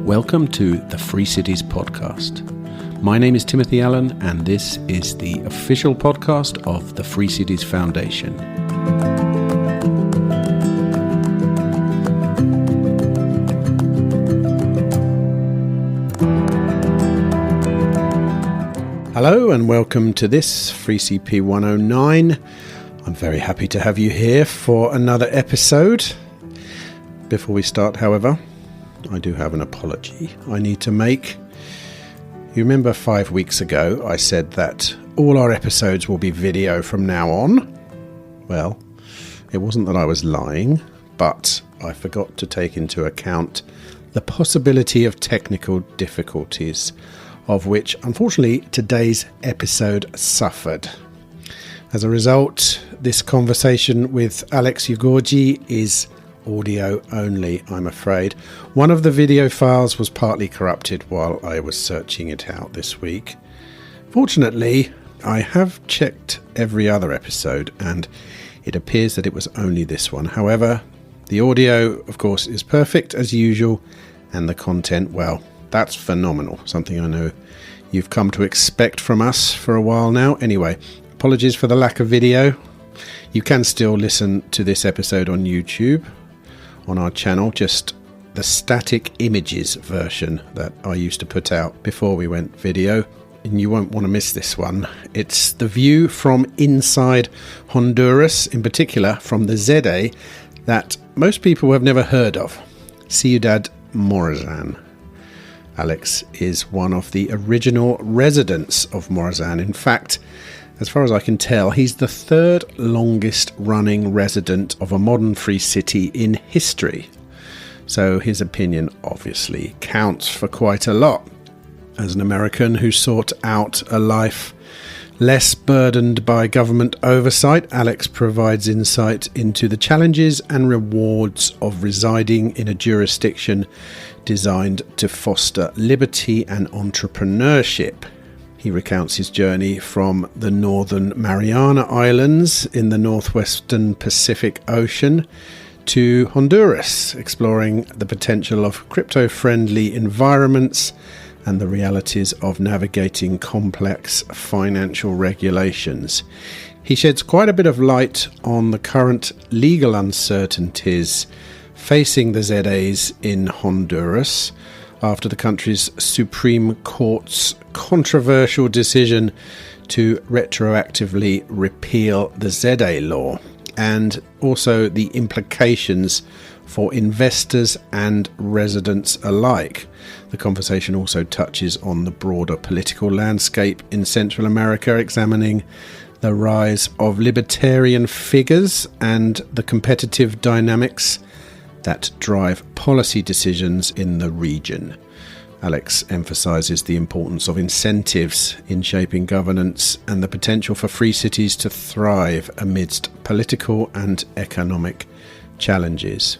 Welcome to the Free Cities podcast. My name is Timothy Allen, and this is the official podcast of the Free Cities Foundation. Hello and welcome to this Free CP 109. I'm very happy to have you here for another episode. Before we start, however, I do have an apology I need to make. You remember 5 weeks ago I said that all our episodes will be video from now on? Well, it wasn't that I was lying, but I forgot to take into account the possibility of technical difficulties, of which unfortunately today's episode suffered. As a result, this conversation with Alex Ugorji is audio only, I'm afraid. One of the video files was partly corrupted while I was searching it out this week. Fortunately, I have checked every other episode and it appears that it was only this one. However, the audio, of course, is perfect as usual, and the content, well, that's phenomenal. Something I know you've come to expect from us for a while now. Anyway, apologies for the lack of video. You can still listen to this episode on YouTube, on our channel, just the static images version that I used to put out before we went video. And you won't want to miss this one. It's the view from inside Honduras, in particular from the ZEDE that most people have never heard of, Ciudad Morazán. Alex is one of the original residents of Morazán. In fact, as far as I can tell, he's the third longest running resident of a modern free city in history. So his opinion obviously counts for quite a lot. As an American who sought out a life less burdened by government oversight, Alex provides insight into the challenges and rewards of residing in a jurisdiction designed to foster liberty and entrepreneurship. He recounts his journey from the Northern Mariana Islands in the northwestern Pacific Ocean to Honduras, exploring the potential of crypto-friendly environments and the realities of navigating complex financial regulations. He sheds quite a bit of light on the current legal uncertainties facing the ZEDEs in Honduras after the country's Supreme Court's controversial decision to retroactively repeal the ZEDE law, and also the implications for investors and residents alike. The conversation also touches on the broader political landscape in Central America, examining the rise of libertarian figures and the competitive dynamics that drive policy decisions in the region. Alex emphasises the importance of incentives in shaping governance and the potential for free cities to thrive amidst political and economic challenges.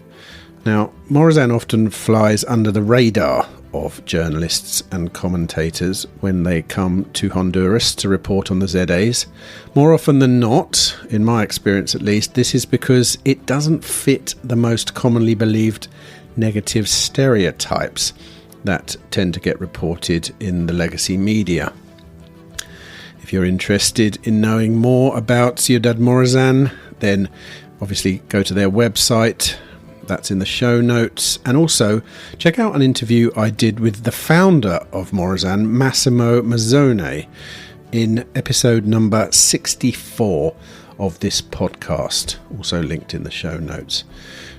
Now, Morazán often flies under the radar of journalists and commentators when they come to Honduras to report on the ZEDEs. More often than not, in my experience at least, this is because it doesn't fit the most commonly believed negative stereotypes that tend to get reported in the legacy media. If you're interested in knowing more about Ciudad Morazán, then obviously go to their website. That's in the show notes. And also check out an interview I did with the founder of Morazán, Massimo Mazzone, in episode number 64 of this podcast, also linked in the show notes.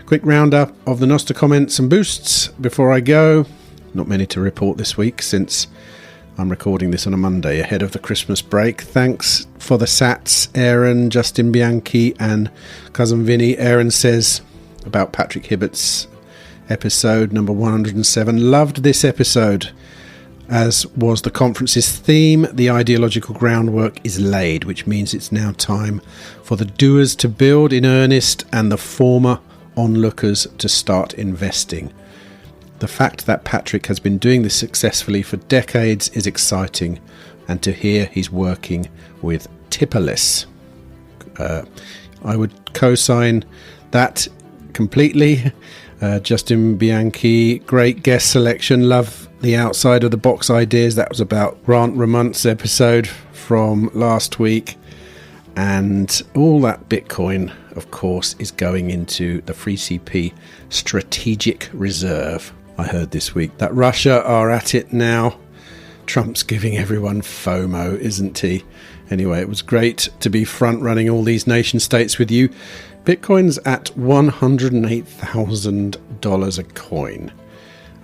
Quick roundup of the Nostra comments and boosts before I go. Not many to report this week since I'm recording this on a Monday ahead of the Christmas break. Thanks for the sats, Aaron, Justin Bianchi and Cousin Vinny. Aaron says about Patrick Hibbert's episode number 107. Loved this episode, as was the conference's theme. The ideological groundwork is laid, which means it's now time for the doers to build in earnest and the former onlookers to start investing. The fact that Patrick has been doing this successfully for decades is exciting and to hear he's working with Tipperless. I would co-sign that completely. Justin Bianchi, great guest selection. Love the outside of the box ideas. That was about Grant Ramont's episode from last week. And all that Bitcoin, of course, is going into the Free CP Strategic Reserve. I heard this week that Russia are at it now. Trump's giving everyone FOMO, isn't he? Anyway, it was great to be front-running all these nation states with you. Bitcoin's at $108,000 a coin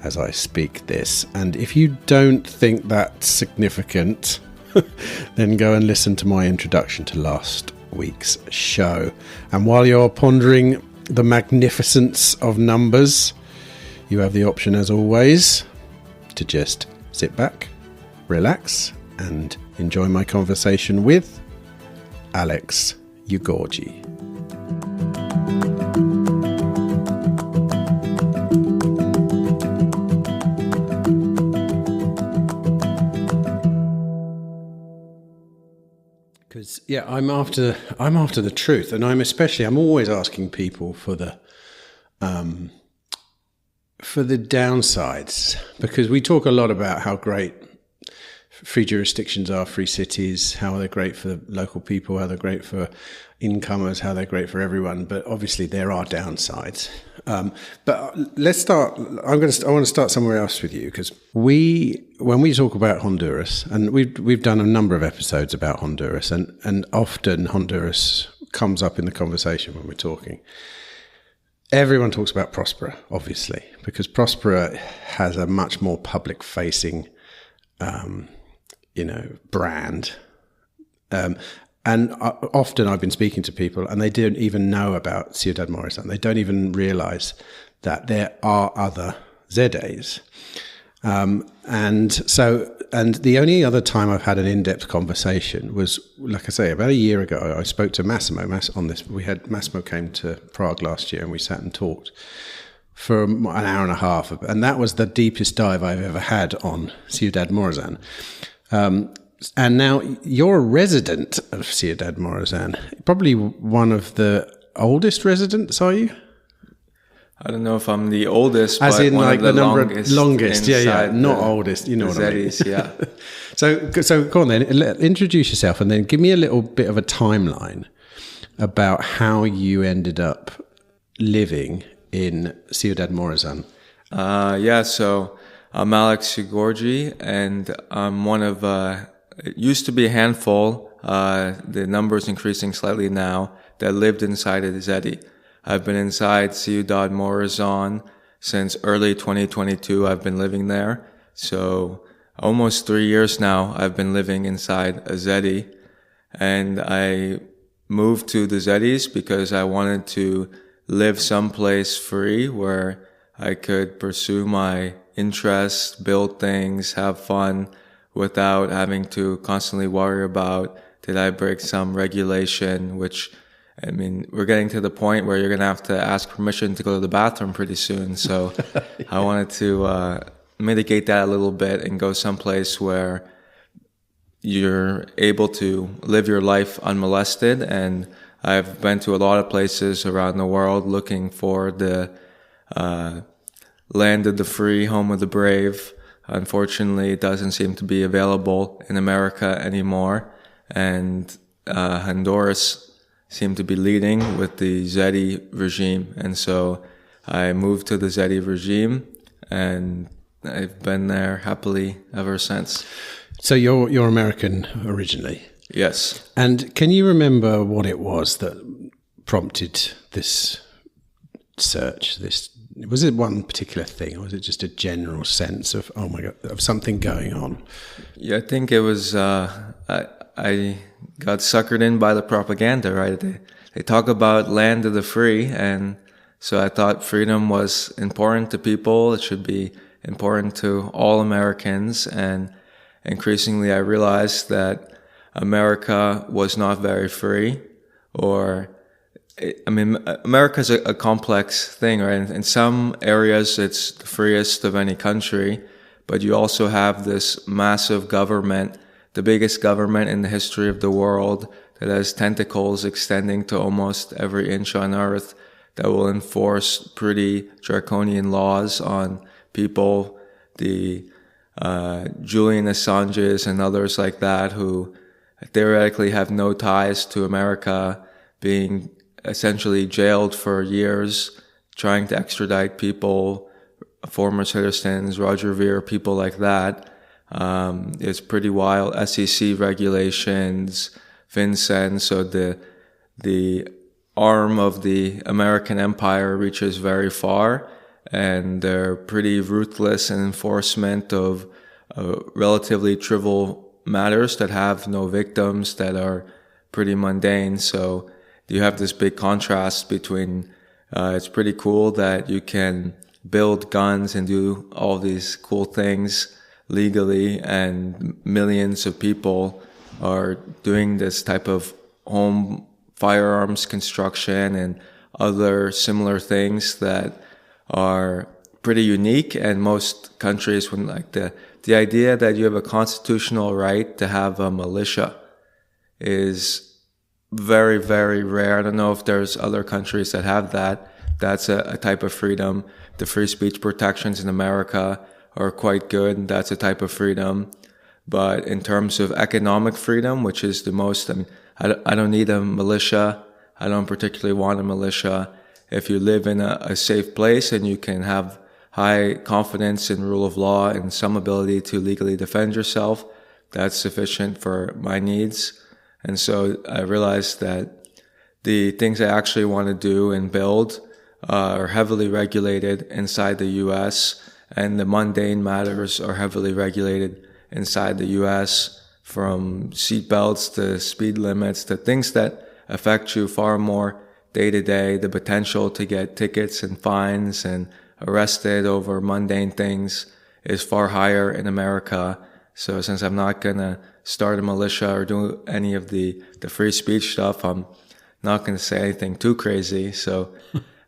as I speak this. And if you don't think that's significant, then go and listen to my introduction to last week's show. And while you're pondering the magnificence of numbers, you have the option, as always, to just sit back, relax, and enjoy my conversation with Alex Ugorji. Because I'm after the truth, and I'm always asking people for the downsides, because we talk a lot about how great free jurisdictions are, free cities, how they're great for the local people, how they're great for incomers, how they're great for everyone. But obviously there are downsides. But let's start. I want to start somewhere else with you, because when we talk about Honduras, and we've done a number of episodes about Honduras, and often Honduras comes up in the conversation when we're talking. Everyone talks about Próspera, obviously, because Próspera has a much more public-facing, brand. And often I've been speaking to people, and they don't even know about Ciudad Morazán. They don't even realize that there are other ZEDEs. And the only other time I've had an in-depth conversation was, like I say, about a year ago. I spoke to Massimo on this. Massimo came to Prague last year, and we sat and talked for an hour and a half. And that was the deepest dive I've ever had on Ciudad Morazán. And now you're a resident of Ciudad Morazán, probably one of the oldest residents, are you? I don't know if I'm the oldest, as but in one like of the longest, not oldest. You know what ZEDEs, I mean? yeah. So go on then. Introduce yourself, and then give me a little bit of a timeline about how you ended up living in Ciudad Morazán. So I'm Alex Ugorji, and I'm one of, it used to be a handful, the number's increasing slightly now, that lived inside of the ZEDE. I've been inside Ciudad Morazán since early 2022. I've been living there. So almost 3 years now, I've been living inside a ZEDE. And I moved to the ZEDEs because I wanted to live someplace free where I could pursue my interests, build things, have fun without having to constantly worry about, did I break some regulation, which, I mean, we're getting to the point where you're going to have to ask permission to go to the bathroom pretty soon. So I wanted to mitigate that a little bit and go someplace where you're able to live your life unmolested. And I've been to a lot of places around the world looking for the land of the free, home of the brave. Unfortunately, it doesn't seem to be available in America anymore. And Honduras seem to be leading with the ZEDE regime. And so I moved to the ZEDE regime, and I've been there happily ever since. So you're American originally? Yes. And can you remember what it was that prompted this search? Was it one particular thing, or was it just a general sense of, oh my God, of something going on? Yeah, I think it was, I got suckered in by the propaganda, right? They talk about land of the free, and so I thought freedom was important to people. It should be important to all Americans, and increasingly I realized that America was not very free, America's a complex thing, right? In some areas, it's the freest of any country, but you also have this massive government the biggest government in the history of the world that has tentacles extending to almost every inch on earth, that will enforce pretty draconian laws on people, the Julian Assanges and others like that, who theoretically have no ties to America, being essentially jailed for years, trying to extradite people, former citizens, Roger Ver, people like that. It's pretty wild. SEC regulations, FinCEN, so the arm of the American empire reaches very far, and they're pretty ruthless in enforcement of relatively trivial matters that have no victims, that are pretty mundane. So you have this big contrast between it's pretty cool that you can build guns and do all these cool things legally, and millions of people are doing this type of home firearms construction and other similar things that are pretty unique. And most countries wouldn't like the idea that you have a constitutional right to have a militia is very, very rare. I don't know if there's other countries that have that. That's a type of freedom. The free speech protections in America are quite good. That's a type of freedom. But in terms of economic freedom, which is the most, I mean, I don't need a militia. I don't particularly want a militia. If you live in a safe place and you can have high confidence in rule of law and some ability to legally defend yourself, that's sufficient for my needs. And so I realized that the things I actually want to do and build are heavily regulated inside the US, and the mundane matters are heavily regulated inside the US, from seatbelts to speed limits to things that affect you far more day to day. The potential to get tickets and fines and arrested over mundane things is far higher in America. So since I'm not going to start a militia or do any of the free speech stuff, I'm not going to say anything too crazy. So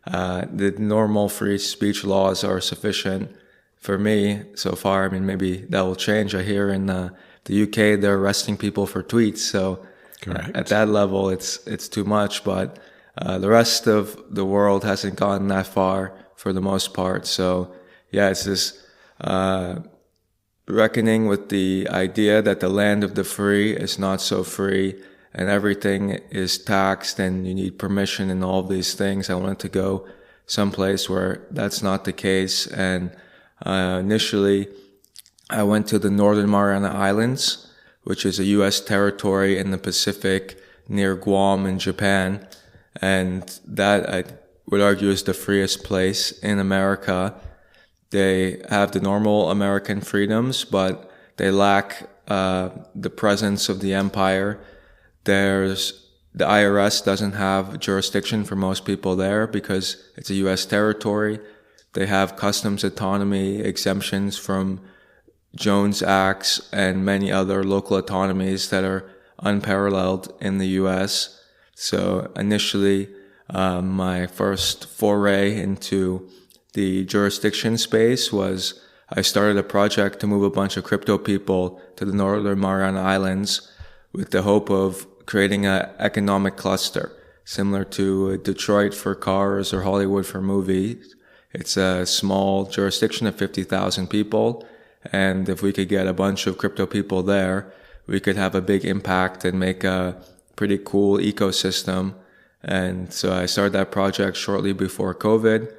the normal free speech laws are sufficient for me so far. I mean, maybe that will change. I hear in the UK they're arresting people for tweets. So at that level, it's too much. But the rest of the world hasn't gone that far for the most part. So yeah, it's this reckoning with the idea that the land of the free is not so free, and everything is taxed and you need permission and all of these things. I wanted to go someplace where that's not the case. And initially I went to the Northern Mariana Islands, which is a US territory in the Pacific near Guam in Japan. And that, I would argue, is the freest place in America. They have the normal American freedoms, but they lack the presence of the empire. The IRS doesn't have jurisdiction for most people there because it's a US territory. They have customs autonomy exemptions from Jones Acts and many other local autonomies that are unparalleled in the US. So initially, my first foray into the jurisdiction space was I started a project to move a bunch of crypto people to the Northern Mariana Islands with the hope of creating an economic cluster similar to Detroit for cars or Hollywood for movies. It's a small jurisdiction of 50,000 people. And if we could get a bunch of crypto people there, we could have a big impact and make a pretty cool ecosystem. And so I started that project shortly before COVID.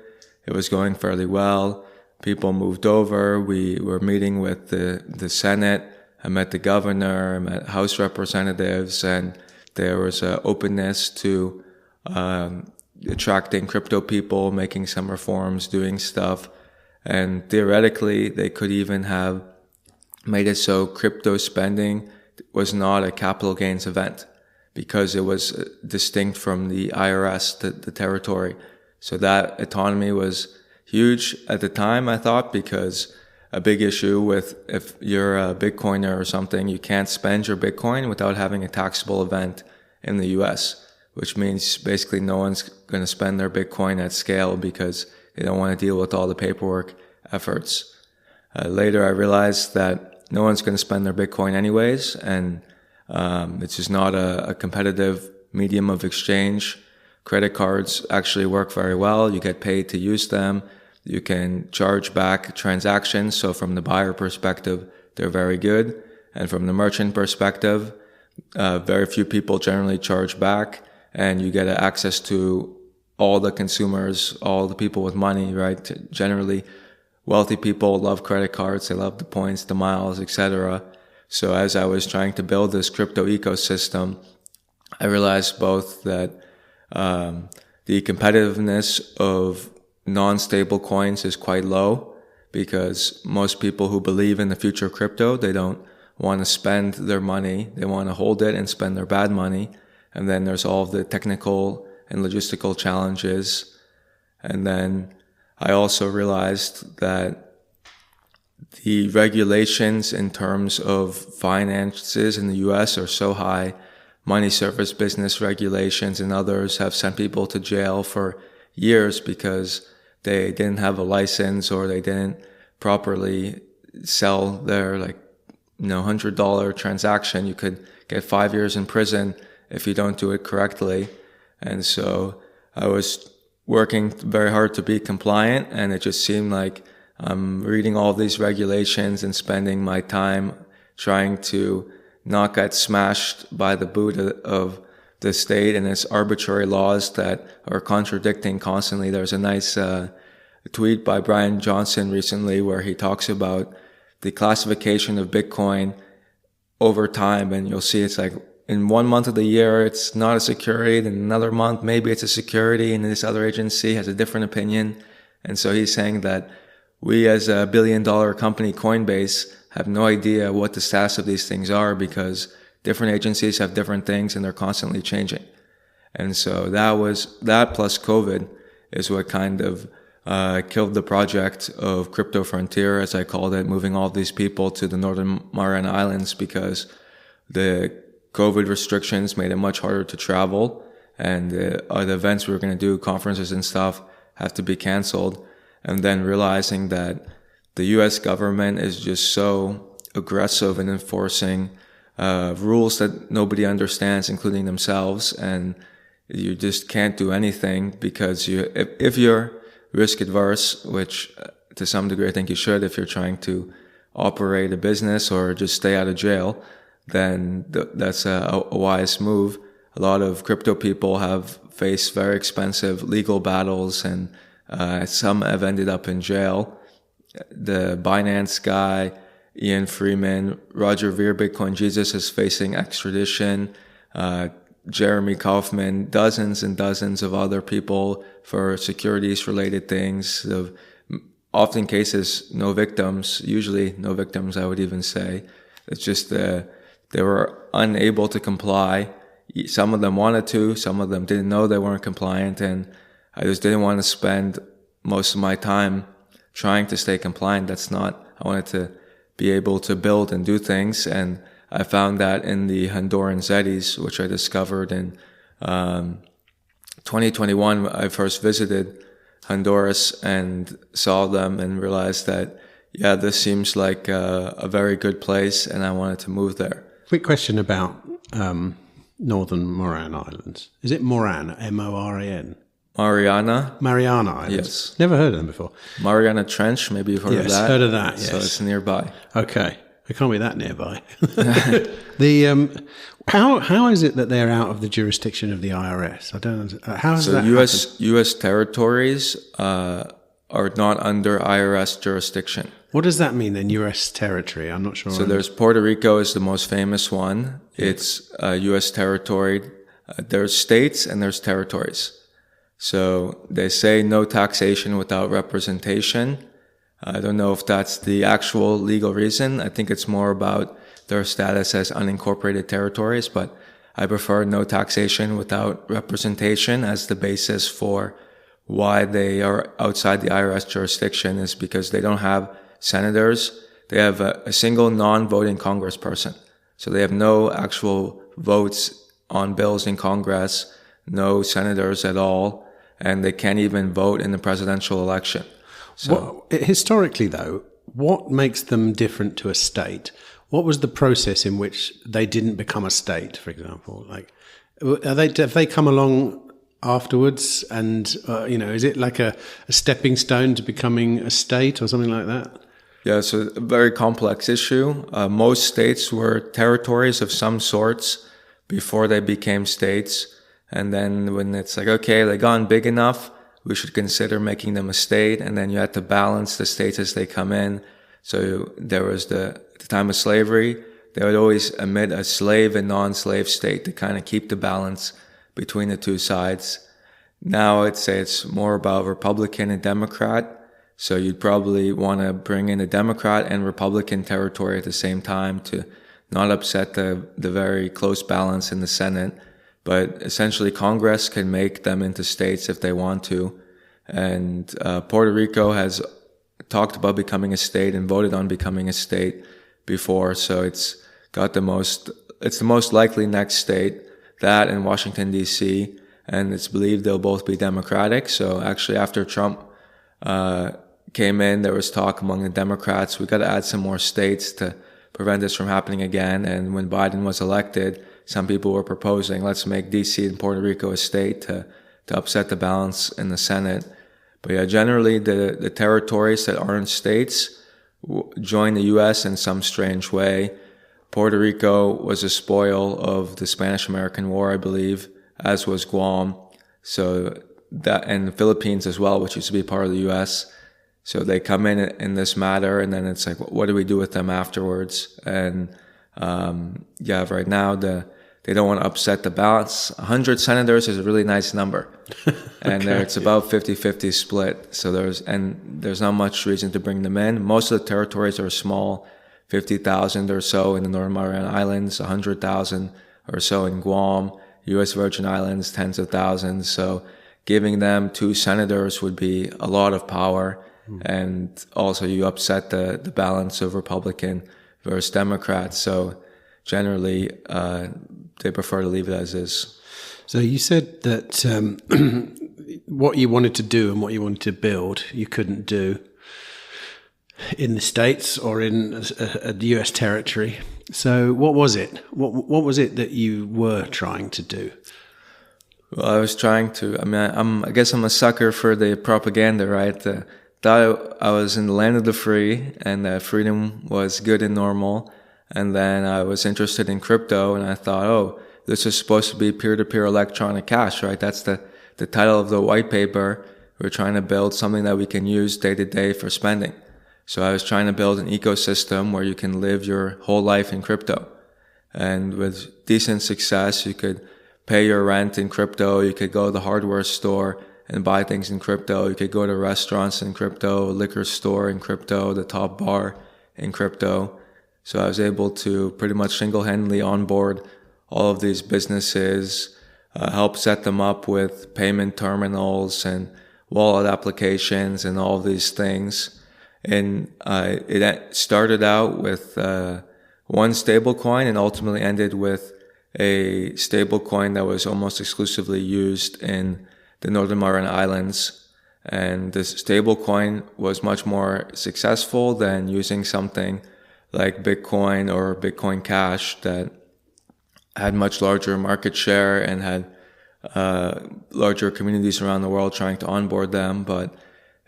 It was going fairly well. People moved over. We were meeting with the Senate. I met the governor, I met House representatives, and there was an openness to attracting crypto people, making some reforms, doing stuff. And theoretically, they could even have made it so crypto spending was not a capital gains event because it was distinct from the IRS, the territory. So that autonomy was huge at the time, I thought, because a big issue with if you're a Bitcoiner or something, you can't spend your Bitcoin without having a taxable event in the US, which means basically no one's going to spend their Bitcoin at scale because they don't want to deal with all the paperwork efforts. Later, I realized that no one's going to spend their Bitcoin anyways, and it's just not a competitive medium of exchange. Credit cards actually work very well. You get paid to use them. You can charge back transactions. So from the buyer perspective, they're very good. And from the merchant perspective, very few people generally charge back, and you get access to all the consumers, all the people with money, right? Generally, wealthy people love credit cards. They love the points, the miles, etc. So as I was trying to build this crypto ecosystem, I realized both that the competitiveness of non-stable coins is quite low, because most people who believe in the future of crypto, they don't want to spend their money. They want to hold it and spend their bad money. And then there's all of the technical and logistical challenges. And then I also realized that the regulations in terms of finances in the US are so high. Money service business regulations and others have sent people to jail for years because they didn't have a license, or they didn't properly sell their $100 transaction. You could get 5 years in prison if you don't do it correctly. And so I was working very hard to be compliant, and it just seemed like I'm reading all these regulations and spending my time trying to not get smashed by the boot of the state and its arbitrary laws that are contradicting constantly. There's a nice tweet by Brian Johnson recently where he talks about the classification of Bitcoin over time, and you'll see it's like in 1 month of the year it's not a security, then another month maybe it's a security, and this other agency has a different opinion. And so he's saying that we as a $1 billion company, Coinbase, have no idea what the status of these things are, because different agencies have different things and they're constantly changing. And so that plus COVID is what kind of killed the project of Crypto Frontier, as I called it, moving all these people to the Northern Mariana Islands, because the COVID restrictions made it much harder to travel, and the events we were going to do, conferences and stuff, have to be canceled. And then realizing that the US government is just so aggressive in enforcing rules that nobody understands, including themselves, and you just can't do anything because if you're risk adverse, which to some degree I think you should if you're trying to operate a business or just stay out of jail, then that's a wise move. A lot of crypto people have faced very expensive legal battles, and some have ended up in jail. The Binance guy, Ian Freeman, Roger Ver, Bitcoin Jesus, is facing extradition. Jeremy Kaufman, dozens and dozens of other people for securities related things. Often cases, no victims, usually no victims, I would even say. It's just they were unable to comply. Some of them wanted to, some of them didn't know they weren't compliant, and I just didn't want to spend most of my time trying to stay compliant. I wanted to be able to build and do things, and I found that in the Honduran ZEDEs, which I discovered in 2021. I first visited Honduras and saw them and realized that, yeah, this seems like a very good place, and I wanted to move there. Quick question about Northern Mariana Islands. Is it Moran, M-O-R-A-N? Mariana Islands. Yes. Never heard of them before. Mariana Trench, maybe you've heard of that. Yes, heard of that, yes. So it's nearby. Okay. It can't be that nearby. How is it that they're out of the jurisdiction of the IRS? I don't understand. How does that happen? U.S. territories are not under IRS jurisdiction. What does that mean then, U.S. territory? I'm not sure. So there's Puerto Rico is the most famous one. It's a U.S. territory. There's states and there's territories. So they say no taxation without representation. I don't know if that's the actual legal reason. I think it's more about their status as unincorporated territories, but I prefer no taxation without representation as the basis for why they are outside the IRS jurisdiction, is because they don't have senators. They have a single non-voting congressperson. So they have no actual votes on bills in Congress, no senators at all, and they can't even vote in the presidential election. So, well, historically, though, what makes them different to a state? What was the process in which they didn't become a state, for example? Like, have they come along afterwards? And, is it like a stepping stone to becoming a state or something like that? Yeah, so a very complex issue. Most states were territories of some sorts before they became states. And then when it's like, okay, they've gone big enough, we should consider making them a state. And then you have to balance the states as they come in. So there was at the time of slavery, they would always admit a slave and non-slave state to kind of keep the balance between the two sides. Now I'd say it's more about Republican and Democrat. So you'd probably want to bring in a Democrat and Republican territory at the same time to not upset the very close balance in the Senate. But essentially Congress can make them into states if they want to. And Puerto Rico has talked about becoming a state and voted on becoming a state before. So it's the most likely next state, that and Washington, D.C. And it's believed they'll both be Democratic. So actually after Trump came in, there was talk among the Democrats, we got to add some more states to prevent this from happening again. And when Biden was elected, some people were proposing, let's make D.C. and Puerto Rico a state to upset the balance in the Senate. But yeah, generally the territories that aren't states join the U.S. in some strange way. Puerto Rico was a spoil of the Spanish-American War, I believe, as was Guam. So that, and the Philippines as well, which used to be part of the U.S. So they come in this matter, and then it's like, what do we do with them afterwards? And right now they don't want to upset the balance. 100 senators is a really nice number. And it's about 50-50 split. So there's not much reason to bring them in. Most of the territories are small, 50,000 or so in the Northern Mariana Islands, 100,000 or so in Guam, U.S. Virgin Islands, tens of thousands. So giving them 2 senators would be a lot of power. And also you upset the balance of Republican versus Democrat. So generally, they prefer to leave it as is. So you said that what you wanted to do and what you wanted to build, you couldn't do in the States or in a US territory. So what was it? What was it that you were trying to do? Well, I was trying to, I guess I'm a sucker for the propaganda, right? Thought I was in the land of the free and that freedom was good and normal. And then I was interested in crypto, and I thought, this is supposed to be peer-to-peer electronic cash, right? That's the title of the white paper. We're trying to build something that we can use day to day for spending. So I was trying to build an ecosystem where you can live your whole life in crypto. And with decent success, you could pay your rent in crypto. You could go to the hardware store and buy things in crypto. You could go to restaurants in crypto, liquor store in crypto, the top bar in crypto. So I was able to pretty much single-handedly onboard all of these businesses, help set them up with payment terminals and wallet applications and all of these things. And it started out with one stablecoin and ultimately ended with a stablecoin that was almost exclusively used in the Northern Mariana Islands. And this stablecoin was much more successful than using something like Bitcoin or Bitcoin Cash that had much larger market share and had larger communities around the world trying to onboard them. But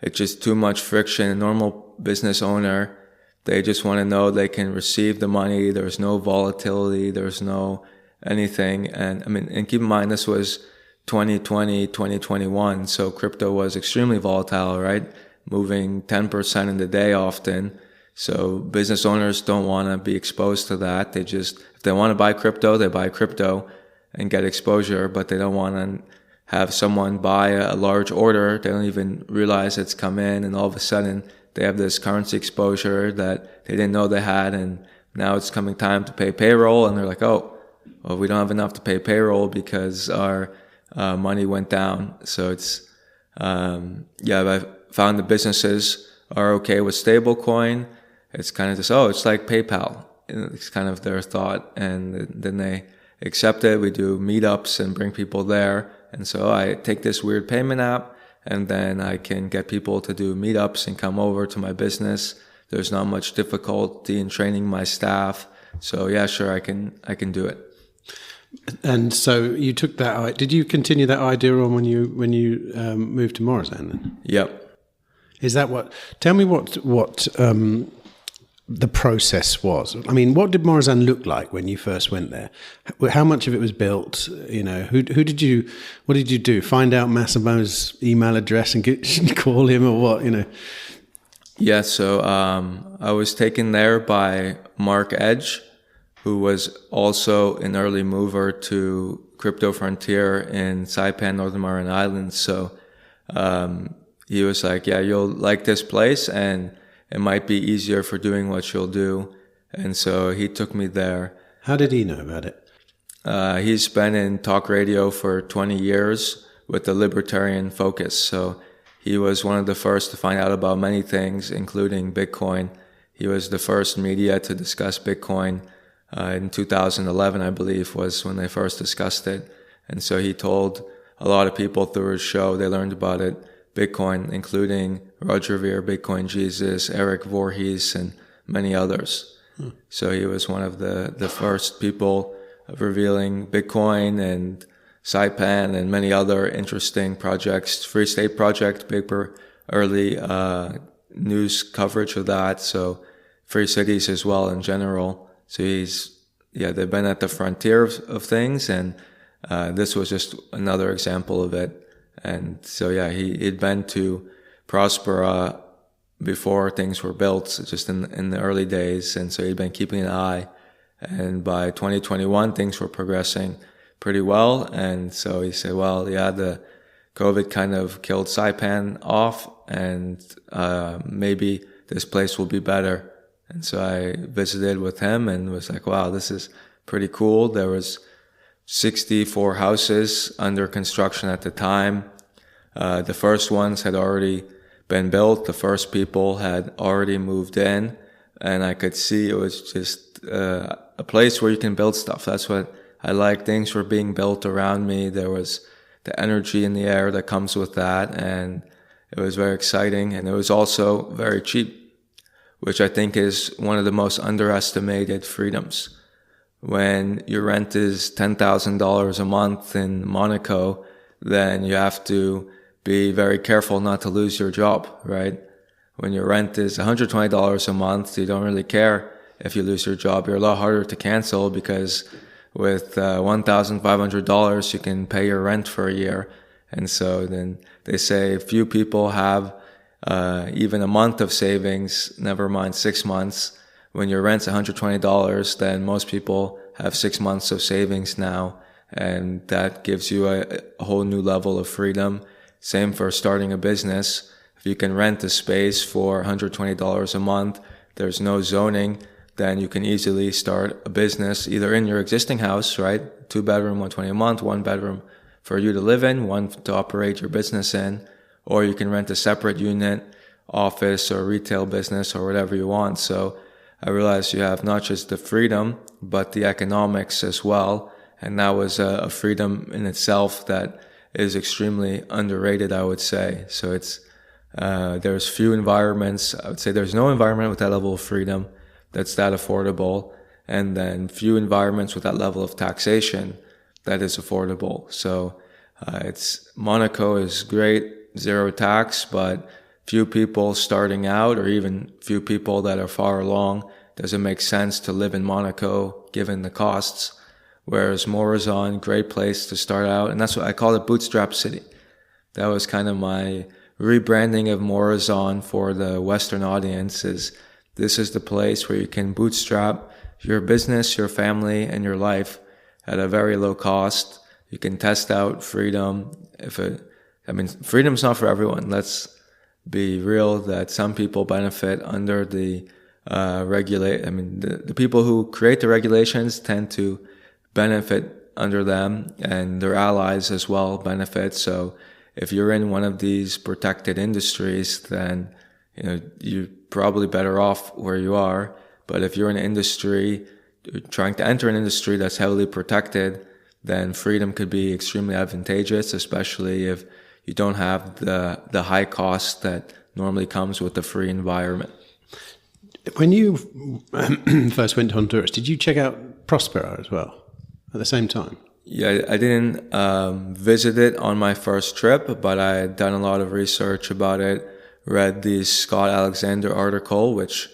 it's just too much friction. A normal business owner, they just want to know they can receive the money. There's no volatility. There's no anything. And keep in mind, this was 2020, 2021. So crypto was extremely volatile, right? Moving 10% in the day often. So business owners don't want to be exposed to that. If they want to buy crypto, they buy crypto and get exposure, but they don't want to have someone buy a large order. They don't even realize it's come in, and all of a sudden they have this currency exposure that they didn't know they had, and now it's coming time to pay payroll, and they're like, we don't have enough to pay payroll because our money went down. So it's, I found the businesses are okay with stablecoin. It's kind of just, it's like PayPal. It's kind of their thought. And then they accept it. We do meetups and bring people there. And so I take this weird payment app, and then I can get people to do meetups and come over to my business there's not much difficulty in training my staff. So yeah, sure, I can do it. And so you took that. Did you continue that idea on when you moved to Morazán then? Yep. Is that what? Tell me what the process was. I mean, what did Morazán look like when you first went there? How much of it was built? You know, what did you do? Find out Massimo's email address and call him, or what? You know. Yeah. So I was taken there by Mark Edge, who was also an early mover to crypto frontier in Saipan, Northern Mariana Islands. So he was like, "Yeah, you'll like this place, and it might be easier for doing what you'll do." And so he took me there. How did he know about it? He's been in talk radio for 20 years with the libertarian focus. So he was one of the first to find out about many things, including Bitcoin. He was the first media to discuss Bitcoin. In 2011, I believe, was when they first discussed it. And so he told a lot of people through his show, they learned about it, Bitcoin, including Roger Ver, Bitcoin Jesus, Eric Voorhees, and many others. So he was one of the first people revealing Bitcoin and Saipan and many other interesting projects. Free State Project, bigger early news coverage of that. So free cities as well in general. So they've been at the frontier of things, and this was just another example of it. And so, yeah, he'd been to Próspera before things were built, just in the early days. And so he'd been keeping an eye. And by 2021, things were progressing pretty well. And so he said, well, yeah, the COVID kind of killed Saipan off, and maybe this place will be better. And so I visited with him and was like, wow, this is pretty cool. There was 64 houses under construction at the time. The first ones had already been built. The first people had already moved in, and I could see it was just a place where you can build stuff. That's what I like. Things were being built around me. There was the energy in the air that comes with that, and it was very exciting. And it was also very cheap, which I think is one of the most underestimated freedoms. When your rent is $10,000 a month in Monaco, then you have to be very careful not to lose your job, right? When your rent is $120 a month, you don't really care if you lose your job. You're a lot harder to cancel because with $1,500, you can pay your rent for a year. And so then they say few people have even a month of savings, never mind 6 months. When your rent's $120, then most people have 6 months of savings now, and that gives you a whole new level of freedom. Same for starting a business. If you can rent a space for $120 a month, there's no zoning, then you can easily start a business either in your existing house, right? 2-bedroom, $120 a month, 1 bedroom for you to live in, 1 to operate your business in, or you can rent a separate unit, office or retail business or whatever you want. So I realized you have not just the freedom, but the economics as well. And that was a freedom in itself that is extremely underrated, I would say. So it's, there's few environments. I would say there's no environment with that level of freedom that's that affordable. And then few environments with that level of taxation that is affordable. So, Monaco is great, zero tax, but few people starting out, or even few people that are far along, doesn't make sense to live in Monaco given the costs. Whereas Morazán, great place to start out, and that's what I call it, bootstrap city. That was kind of my rebranding of Morazán for the Western audience. This is the place where you can bootstrap your business, your family, and your life at a very low cost. You can test out freedom. Freedom's not for everyone. Let's be real that some people benefit under the the people who create the regulations tend to benefit under them, and their allies as well benefit. So if you're in one of these protected industries, then you're probably better off where you are. But if you're in an industry, trying to enter an industry that's heavily protected, then freedom could be extremely advantageous, especially if you don't have the high cost that normally comes with the free environment. When you first went to Honduras, did you check out Próspera as well at the same time? Yeah, I didn't visit it on my first trip, but I had done a lot of research about it, read the Scott Alexander article, which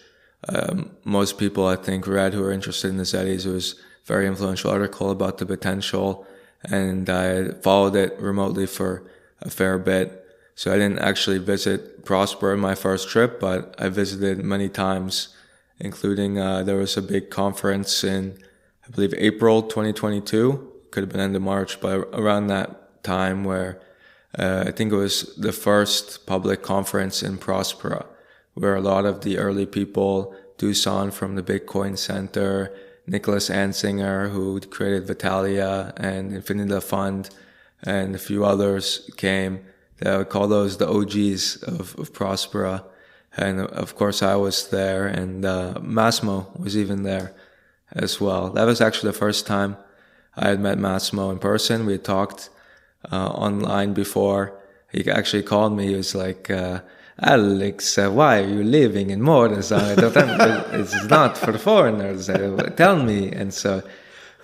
most people, I think, read who are interested in the ZEDEs. It was a very influential article about the potential, and I followed it remotely for a fair bit. So I didn't actually visit Próspera in my first trip, but I visited many times, including there was a big conference in, I believe, April 2022. Could have been end of March, but around that time where I think it was the first public conference in Próspera, where a lot of the early people, Dusan from the Bitcoin Center, Nicholas Ansinger, who created Vitalia and Infinita Fund, and a few others came. I would call those the OGs of Próspera. And of course I was there, and Massimo was even there as well. That was actually the first time I had met Massimo in person. We had talked online before. He actually called me. He was like, Alex, why are you living in Morazán? It's not for foreigners. Tell me. And so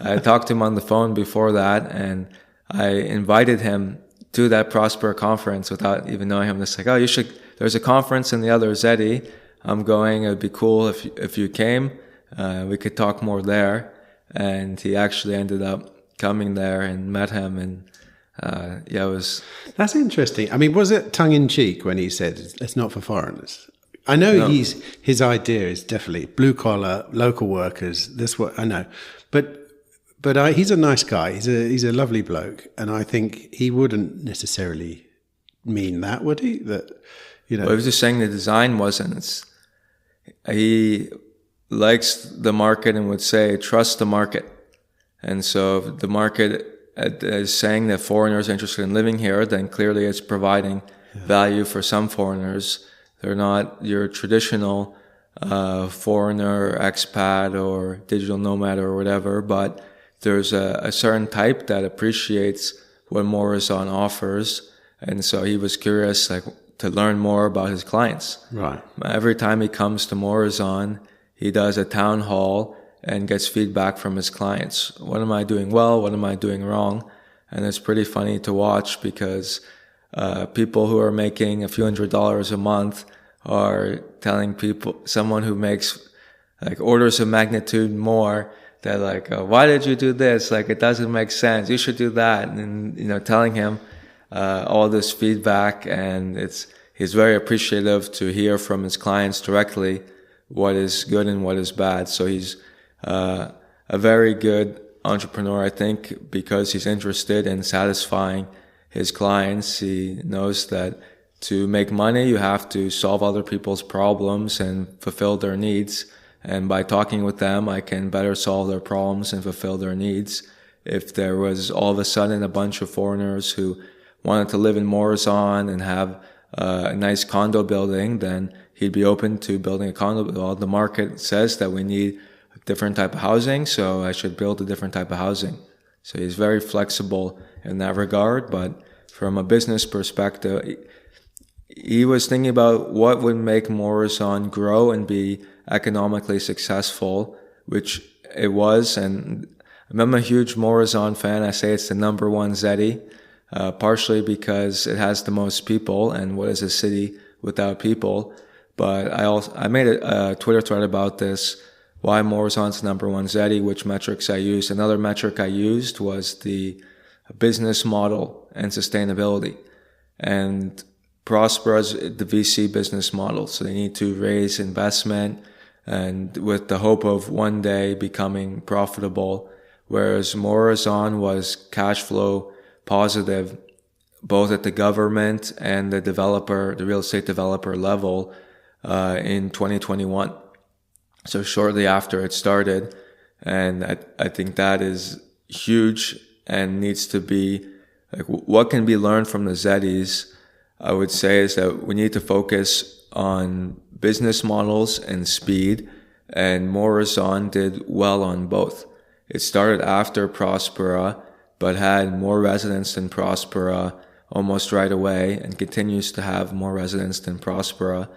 I talked to him on the phone before that, and I invited him to that Próspera conference without even knowing him. It's like, oh, you should, there's a conference in the other ZEDE. I'm going. It'd be cool if you came. We could talk more there. And he actually ended up coming there and met him, and it was... That's interesting. I mean, was it tongue-in-cheek when he said it's not for foreigners? I know his idea is definitely blue-collar, local workers, this what I know. But he's a nice guy. He's a lovely bloke, and I think he wouldn't necessarily mean that, would he? That, you know... Well, he was just saying the design wasn't... He likes the market and would say, trust the market. And so if the market is saying that foreigners are interested in living here, then clearly it's providing value for some foreigners. They're not your traditional foreigner, expat, or digital nomad or whatever, but there's a certain type that appreciates what Morazán offers. And so he was curious to learn more about his clients. Right. Every time he comes to Morazán, he does a town hall and gets feedback from his clients. What am I doing well? What am I doing wrong? And it's pretty funny to watch because people who are making a few $100s a month are telling someone who makes like orders of magnitude more, that like, why did you do this? Like, it doesn't make sense. You should do that. And, telling him all this feedback, and he's very appreciative to hear from his clients directly what is good and what is bad. So he's a very good entrepreneur, I think, because he's interested in satisfying his clients. He knows that to make money, you have to solve other people's problems and fulfill their needs. And by talking with them, I can better solve their problems and fulfill their needs. If there was all of a sudden a bunch of foreigners who wanted to live in Morazán and have a nice condo building, then he'd be open to building a condo. Well, the market says that we need a different type of housing, so I should build a different type of housing. So he's very flexible in that regard. But from a business perspective, he was thinking about what would make Morazán grow and be economically successful, which it was. And I'm a huge Morazán fan. I say it's the number one ZEDE, partially because it has the most people, and what is a city without people? But I made a Twitter thread about this, why Morazán's number one ZEDE, which metrics I used. Another metric I used was the business model and sustainability. And Próspera's the VC business model, so they need to raise investment and with the hope of one day becoming profitable, whereas Morazán was cash flow positive both at the government and the real estate developer level in 2021. So shortly after it started, and I think that is huge and needs to be, like, what can be learned from the ZEDEs, I would say, is that we need to focus on business models and speed, and Morazán did well on both. It started after Próspera, but had more residents than Próspera almost right away, and continues to have more residents than Próspera.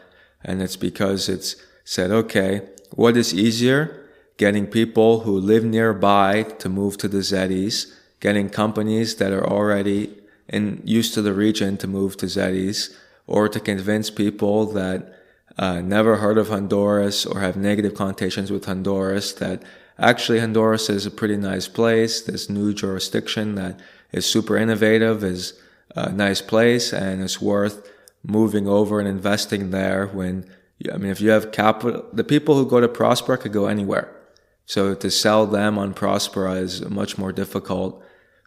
And it's because it's said, okay, what is easier? Getting people who live nearby to move to the ZEDEs, getting companies that are already used to the region to move to ZEDEs, or to convince people that never heard of Honduras or have negative connotations with Honduras that actually Honduras is a pretty nice place. This new jurisdiction that is super innovative is a nice place, and it's worth moving over and investing there. If you have capital, the people who go to Próspera could go anywhere. So to sell them on Próspera is much more difficult.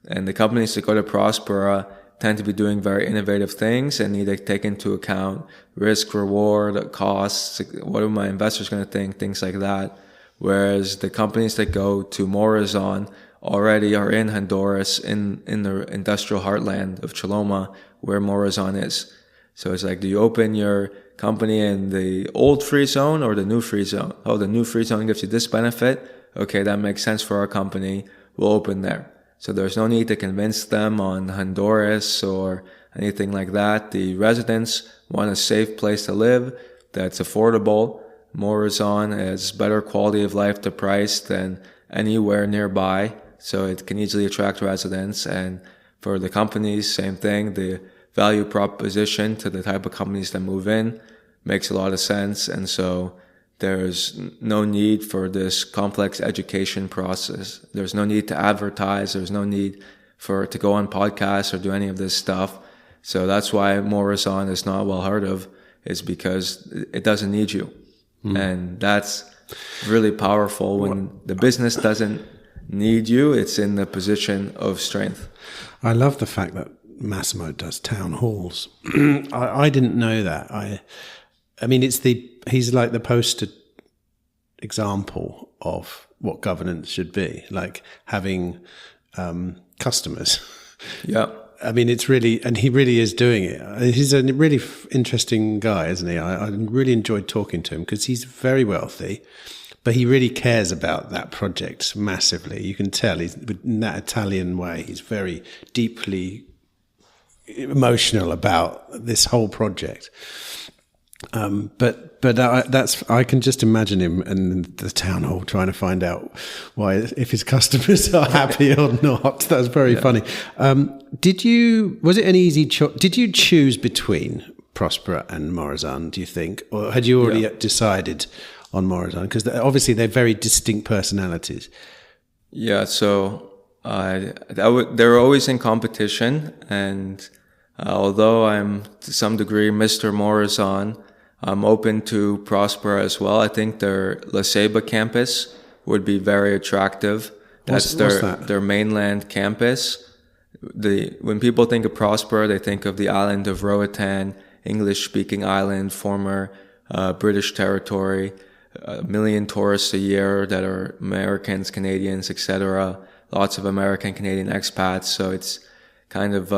And the companies that go to Próspera tend to be doing very innovative things and need to take into account risk, reward, costs. What are my investors going to think? Things like that. Whereas the companies that go to Morazán already are in Honduras, in the industrial heartland of Choloma, where Morazán is. So it's like, do you open your company in the old free zone or the new free zone? Oh, the new free zone gives you this benefit. Okay, that makes sense for our company. We'll open there. So there's no need to convince them on Honduras or anything like that. The residents want a safe place to live that's affordable. Morazán has better quality of life to price than anywhere nearby, so it can easily attract residents. And for the companies, same thing. The value proposition to the type of companies that move in makes a lot of sense. And so there's no need for this complex education process. There's no need to advertise. There's no need to go on podcasts or do any of this stuff. So that's why Morazán is not well heard of, is because it doesn't need you. And that's really powerful. When the business doesn't need you, it's in the position of strength. I love the fact that Massimo does town halls. I didn't know that. I mean, he's like the poster example of what governance should be, like having customers. Yeah. I mean, it's really, and he really is doing it. He's a really interesting guy, isn't he? I really enjoyed talking to him because he's very wealthy, but he really cares about that project massively. You can tell he's in that Italian way. He's very deeply emotional about this whole project. But I can just imagine him in the town hall trying to find out if his customers are happy or not. That's very funny. Was it an easy choice? Did you choose between Próspera and Morazán, do you think? Or had you already decided on Morazán? Because obviously they're very distinct personalities. Yeah, so they're always in competition. And although I'm to some degree Mr. Morazán, I'm open to Próspera as well. I think their La Ceiba campus would be very attractive. That's their mainland campus. When people think of Próspera, they think of the island of Roatan, English-speaking island, former British territory, 1 million tourists a year that are Americans, Canadians, etc. Lots of American, Canadian expats. So it's kind of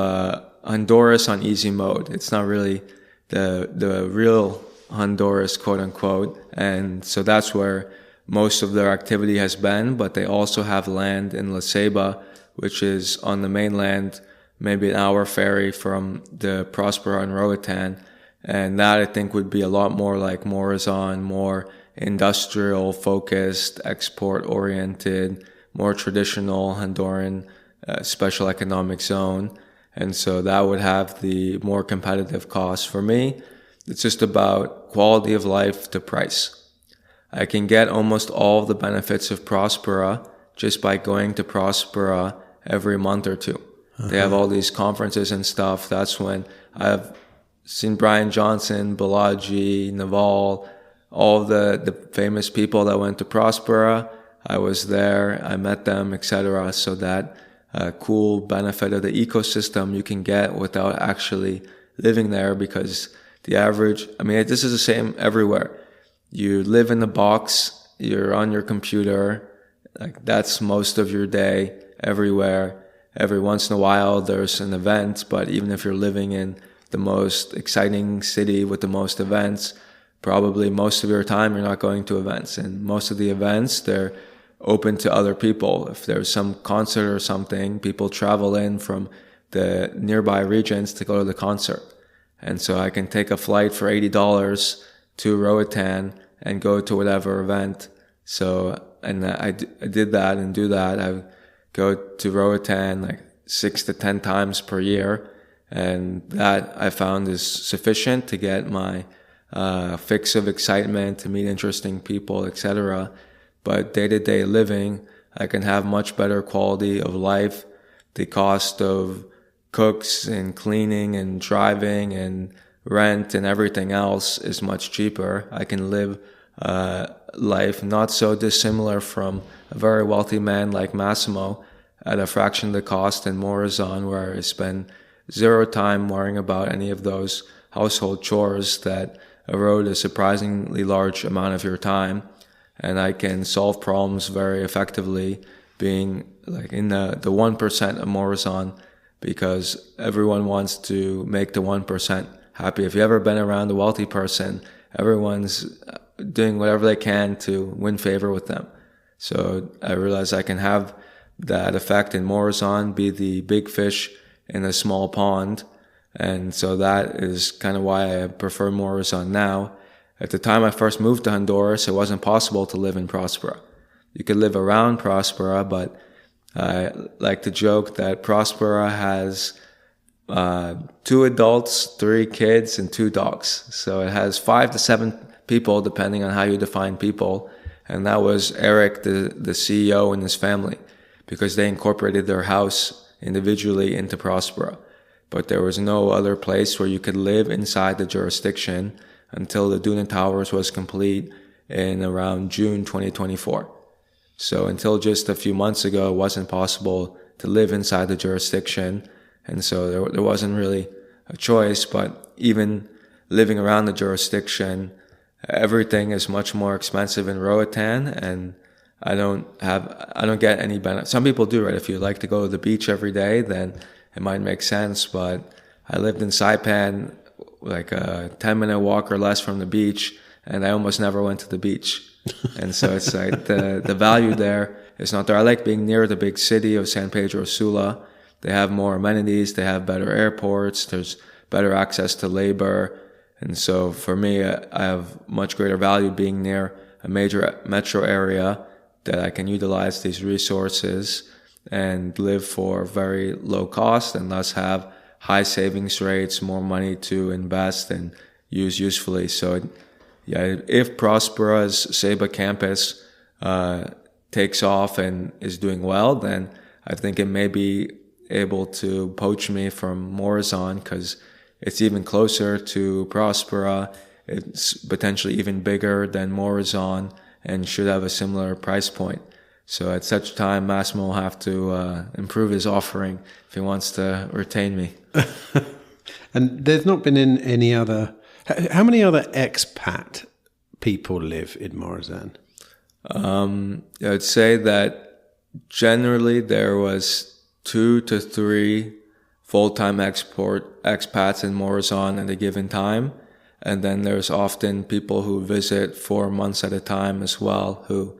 Honduras on easy mode. It's not really the real Honduras, quote unquote. And so that's where most of their activity has been. But they also have land in La Ceiba, which is on the mainland, maybe an hour ferry from the Próspera and Roatan. And that I think would be a lot more like Morazán, more industrial focused, export oriented, more traditional Honduran special economic zone. And so that would have the more competitive costs. For me, it's just about quality of life to price. I can get almost all the benefits of Próspera just by going to Próspera every month or two. They have all these conferences and stuff. That's when I've seen Brian Johnson, Balaji, Naval, all the famous people that went to Próspera. I was there, I met them, etc. So that cool benefit of the ecosystem you can get without actually living there, because the average, this is the same everywhere. You live in the box, you're on your computer, like that's most of your day everywhere. Every once in a while there's an event, but even if you're living in the most exciting city with the most events, probably most of your time you're not going to events. And most of the events, they're open to other people. If there's some concert or something, people travel in from the nearby regions to go to the concert. And so I can take a flight for $80 to Roatan and go to whatever event. So, and I did that and do that. I go to Roatan like 6 to 10 times per year. And that I found is sufficient to get my fix of excitement, to meet interesting people, etc. But day-to-day living, I can have much better quality of life. The cost of cooks and cleaning and driving and rent and everything else is much cheaper. I can live life not so dissimilar from a very wealthy man like Massimo at a fraction of the cost in Morazán, where I spend zero time worrying about any of those household chores that erode a surprisingly large amount of your time. And I can solve problems very effectively being like in the 1% of Morazán, because everyone wants to make the 1% happy. If you've ever been around a wealthy person, everyone's doing whatever they can to win favor with them. So I realized I can have that effect in Morazán, be the big fish in a small pond. And so that is kind of why I prefer Morazán now. At the time I first moved to Honduras, it wasn't possible to live in Próspera. You could live around Próspera, but I like to joke that Próspera has 2 adults, 3 kids, and 2 dogs. So it has 5 to 7 people, depending on how you define people. And that was Eric, the CEO, and his family, because they incorporated their house individually into Próspera. But there was no other place where you could live inside the jurisdiction until the Duna Towers was complete in around June 2024. So until just a few months ago, it wasn't possible to live inside the jurisdiction. And so there wasn't really a choice. But even living around the jurisdiction, everything is much more expensive in Roatan, and I don't get any benefit. Some people do, right? If you like to go to the beach every day, then it might make sense. But I lived in Saipan, like a 10-minute walk or less from the beach, and I almost never went to the beach. And so it's like the value there is not there. I like being near the big city of San Pedro Sula. They have more amenities. They have better airports. There's better access to labor. And so for me, I have much greater value being near a major metro area that I can utilize these resources and live for very low cost, and thus have high savings rates, more money to invest and use usefully. So yeah, if Próspera's Ceiba campus takes off and is doing well, then I think it may be able to poach me from Morazán, because it's even closer to Próspera. It's potentially even bigger than Morazán and should have a similar price point. So at such time, Massimo will have to improve his offering if he wants to retain me. And there's not been in any other... How many other expat people live in Morazán? I would say that generally there was 2 to 3 full-time expats in Morazán at a given time. And then there's often people who visit 4 months at a time as well, who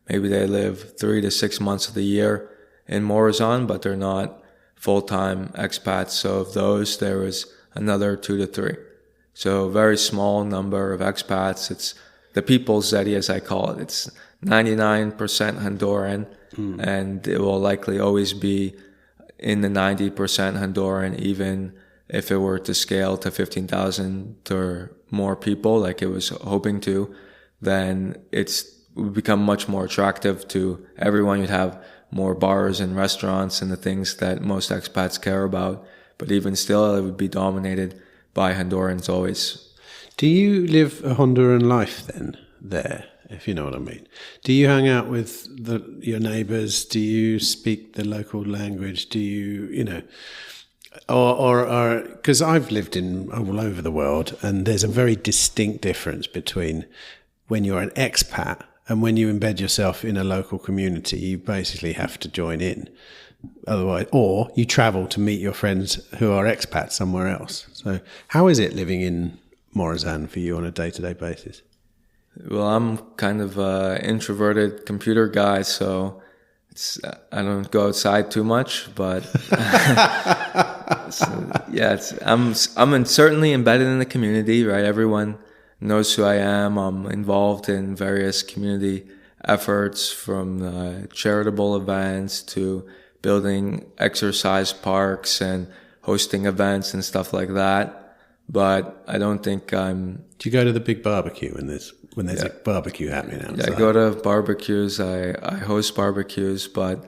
maybe they live 3 to 6 months of the year in Morazán, but they're not full-time expats. So of those, there was another 2 to 3. So a very small number of expats. It's the people's ZEDE, as I call it. It's 99% Honduran, and it will likely always be in the 90% Honduran, even if it were to scale to 15,000 or more people, like it was hoping to, then it would become much more attractive to everyone. You'd have more bars and restaurants and the things that most expats care about. But even still, it would be dominated by Hondurans always. Do you live a Honduran life then there, if you know what I mean? Do you hang out with your neighbours? Do you speak the local language? Do you, or because I've lived in all over the world, and there's a very distinct difference between when you're an expat and when you embed yourself in a local community. You basically have to join in. Otherwise, or you travel to meet your friends who are expats somewhere else. So how is it living in Morazán for you on a day-to-day basis? Well, I'm kind of an introverted computer guy, so I don't go outside too much, but I'm certainly embedded in the community, right? Everyone knows who I am. I'm involved in various community efforts, from charitable events to building exercise parks and hosting events and stuff like that. But I don't think I'm... Do you go to the big barbecue when there's a barbecue happening outside? Yeah, I go to barbecues. I host barbecues, but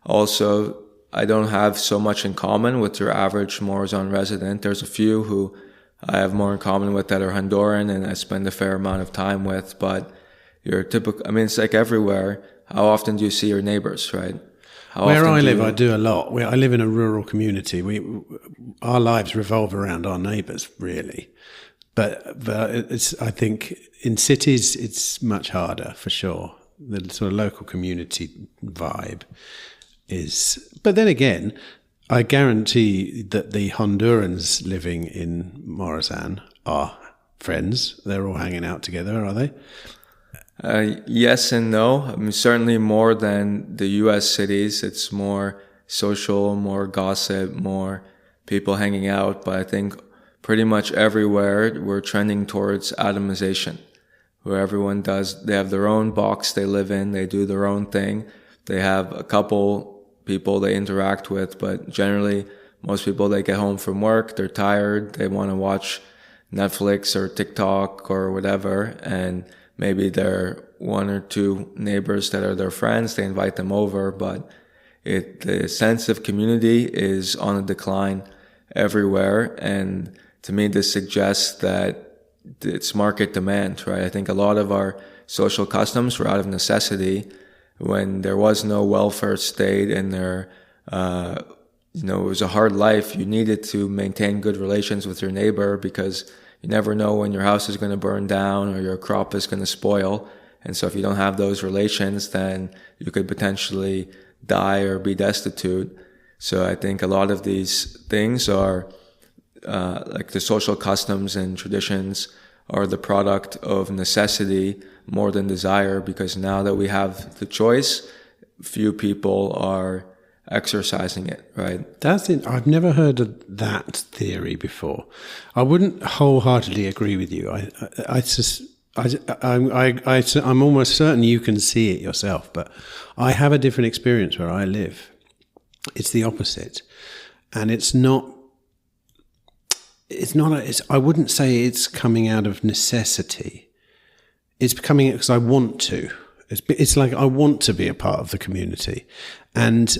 also I don't have so much in common with your average Morazán resident. There's a few who I have more in common with that are Honduran and I spend a fair amount of time with, but your typical, I mean, it's like everywhere. How often do you see your neighbors, right? Where I live, I do a lot. I live in a rural community. Our lives revolve around our neighbours, really. But I think in cities, it's much harder, for sure. The sort of local community vibe is... But then again, I guarantee that the Hondurans living in Morazán are friends. They're all hanging out together, are they? Yes and no. I mean, certainly more than the US cities. It's more social, more gossip, more people hanging out. But I think pretty much everywhere we're trending towards atomization, where everyone they have their own box they live in, they do their own thing. They have a couple people they interact with, but generally most people, they get home from work, they're tired, they want to watch Netflix or TikTok or whatever, and maybe there are one or two neighbors that are their friends, they invite them over, but the sense of community is on a decline everywhere. And to me, this suggests that it's market demand, right? I think a lot of our social customs were out of necessity when there was no welfare state and it was a hard life. You needed to maintain good relations with your neighbor because you never know when your house is going to burn down or your crop is going to spoil. And so if you don't have those relations, then you could potentially die or be destitute. So I think a lot of these things are like the social customs and traditions are the product of necessity more than desire, because now that we have the choice, few people are exercising it, right? That's it. I've never heard of that theory before. I wouldn't wholeheartedly agree with you. I'm almost certain you can see it yourself, but I have a different experience where I live. It's the opposite, and I wouldn't say it's coming out of necessity. It's coming because I want to. It's like I want to be a part of the community, and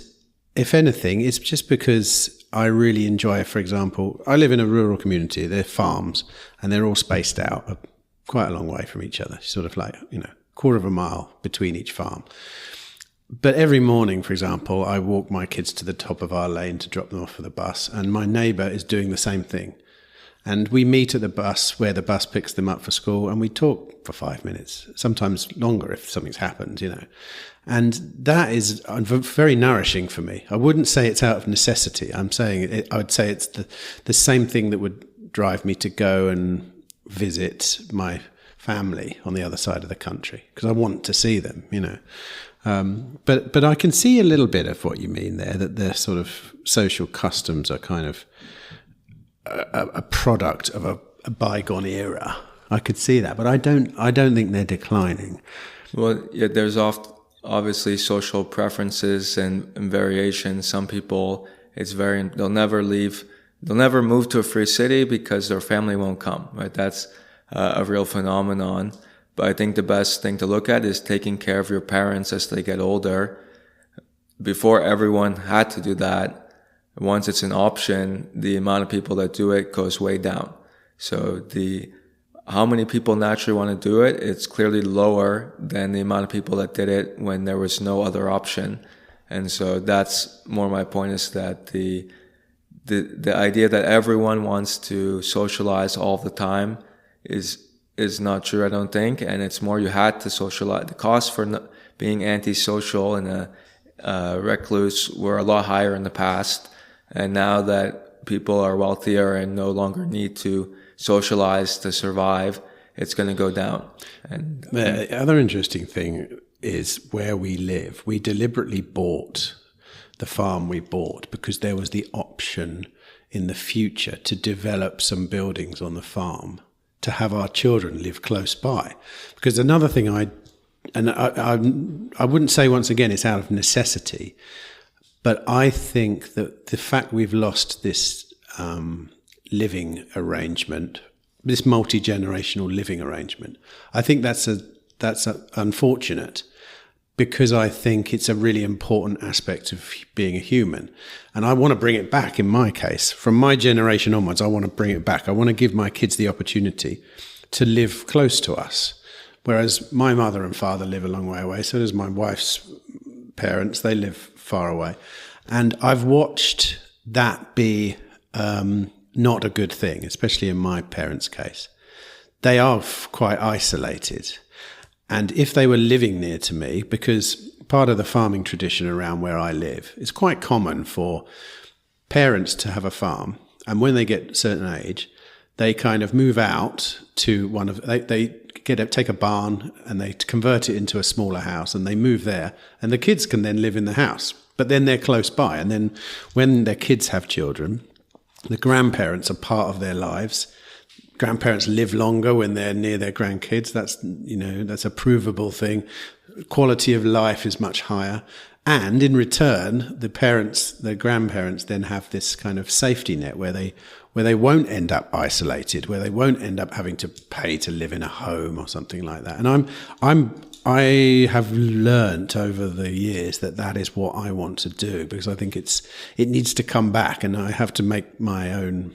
if anything, it's just because I really enjoy, for example, I live in a rural community. They're farms and they're all spaced out quite a long way from each other, sort of like, quarter of a mile between each farm. But every morning, for example, I walk my kids to the top of our lane to drop them off for the bus, and my neighbour is doing the same thing. And we meet at the bus where the bus picks them up for school, and we talk for 5 minutes, sometimes longer if something's happened, And that is very nourishing for me. I wouldn't say it's out of necessity. I would say it's the same thing that would drive me to go and visit my family on the other side of the country, because I want to see them, But I can see a little bit of what you mean there, that their sort of social customs are kind of a product of a bygone era. I could see that, but I don't think they're declining. Well, yeah, there's obviously social preferences and variations. Some people, they'll never move to a free city because their family won't come, right? That's a real phenomenon. But I think the best thing to look at is taking care of your parents as they get older. Before everyone had to do that, once it's an option, the amount of people that do it goes way down. So how many people naturally want to do it, it's clearly lower than the amount of people that did it when there was no other option. And so that's more my point, is that the idea that everyone wants to socialize all the time is not true, I don't think. And it's more you had to socialize. The costs for being antisocial and a recluse were a lot higher in the past. And now that people are wealthier and no longer need to socialize to survive, it's going to go down. And the other interesting thing is where we live. We deliberately bought the farm we bought because there was the option in the future to develop some buildings on the farm to have our children live close by. Because another thing I wouldn't say, once again, it's out of necessity, but I think that the fact we've lost this living arrangement, this multi-generational living arrangement, I think that's unfortunate, because I think it's a really important aspect of being a human. And I want to bring it back in my case. From my generation onwards, I want to bring it back. I want to give my kids the opportunity to live close to us. Whereas my mother and father live a long way away, so does my wife's parents. They live far away. And I've watched that be not a good thing, especially in my parents' case. They are quite isolated. And if they were living near to me, because part of the farming tradition around where I live, it's quite common for parents to have a farm, and when they get a certain age, they kind of move out to they take a barn and they convert it into a smaller house, and they move there, and the kids can then live in the house, but then they're close by. And then when their kids have children, the grandparents are part of their lives. Grandparents live longer when they're near their grandkids. That's a provable thing. Quality of life is much higher. And in return, the grandparents then have this kind of safety net where they won't end up isolated, where they won't end up having to pay to live in a home or something like that. And I have learnt over the years that is what I want to do, because I think it needs to come back, and I have to make my own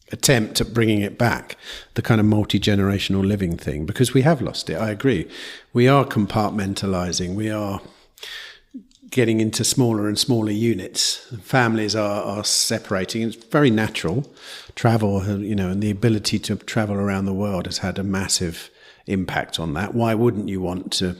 attempt at bringing it back, the kind of multi-generational living thing, because we have lost it. I agree. We are compartmentalizing. We are getting into smaller and smaller units. Families are separating. It's very natural. Travel, and the ability to travel around the world has had a massive impact on that. Why wouldn't you want to,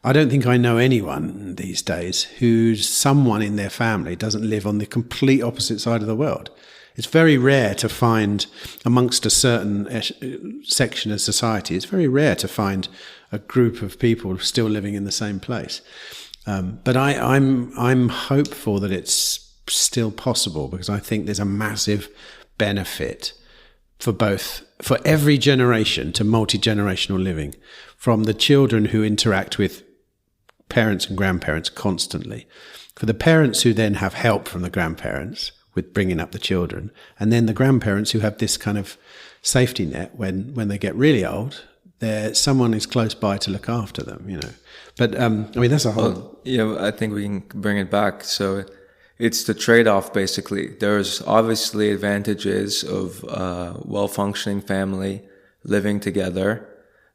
I don't think I know anyone these days whose someone in their family doesn't live on the complete opposite side of the world. It's very rare to find, amongst a certain section of society, it's very rare to find a group of people still living in the same place. But I'm hopeful that it's still possible, because I think there's a massive benefit for every generation to multi-generational living, from the children who interact with parents and grandparents constantly, for the parents who then have help from the grandparents with bringing up the children, and then the grandparents who have this kind of safety net when they get really old, someone is close by to look after them, But that's a whole. I think we can bring it back. So it's the trade-off, basically. There's obviously advantages of well-functioning family living together,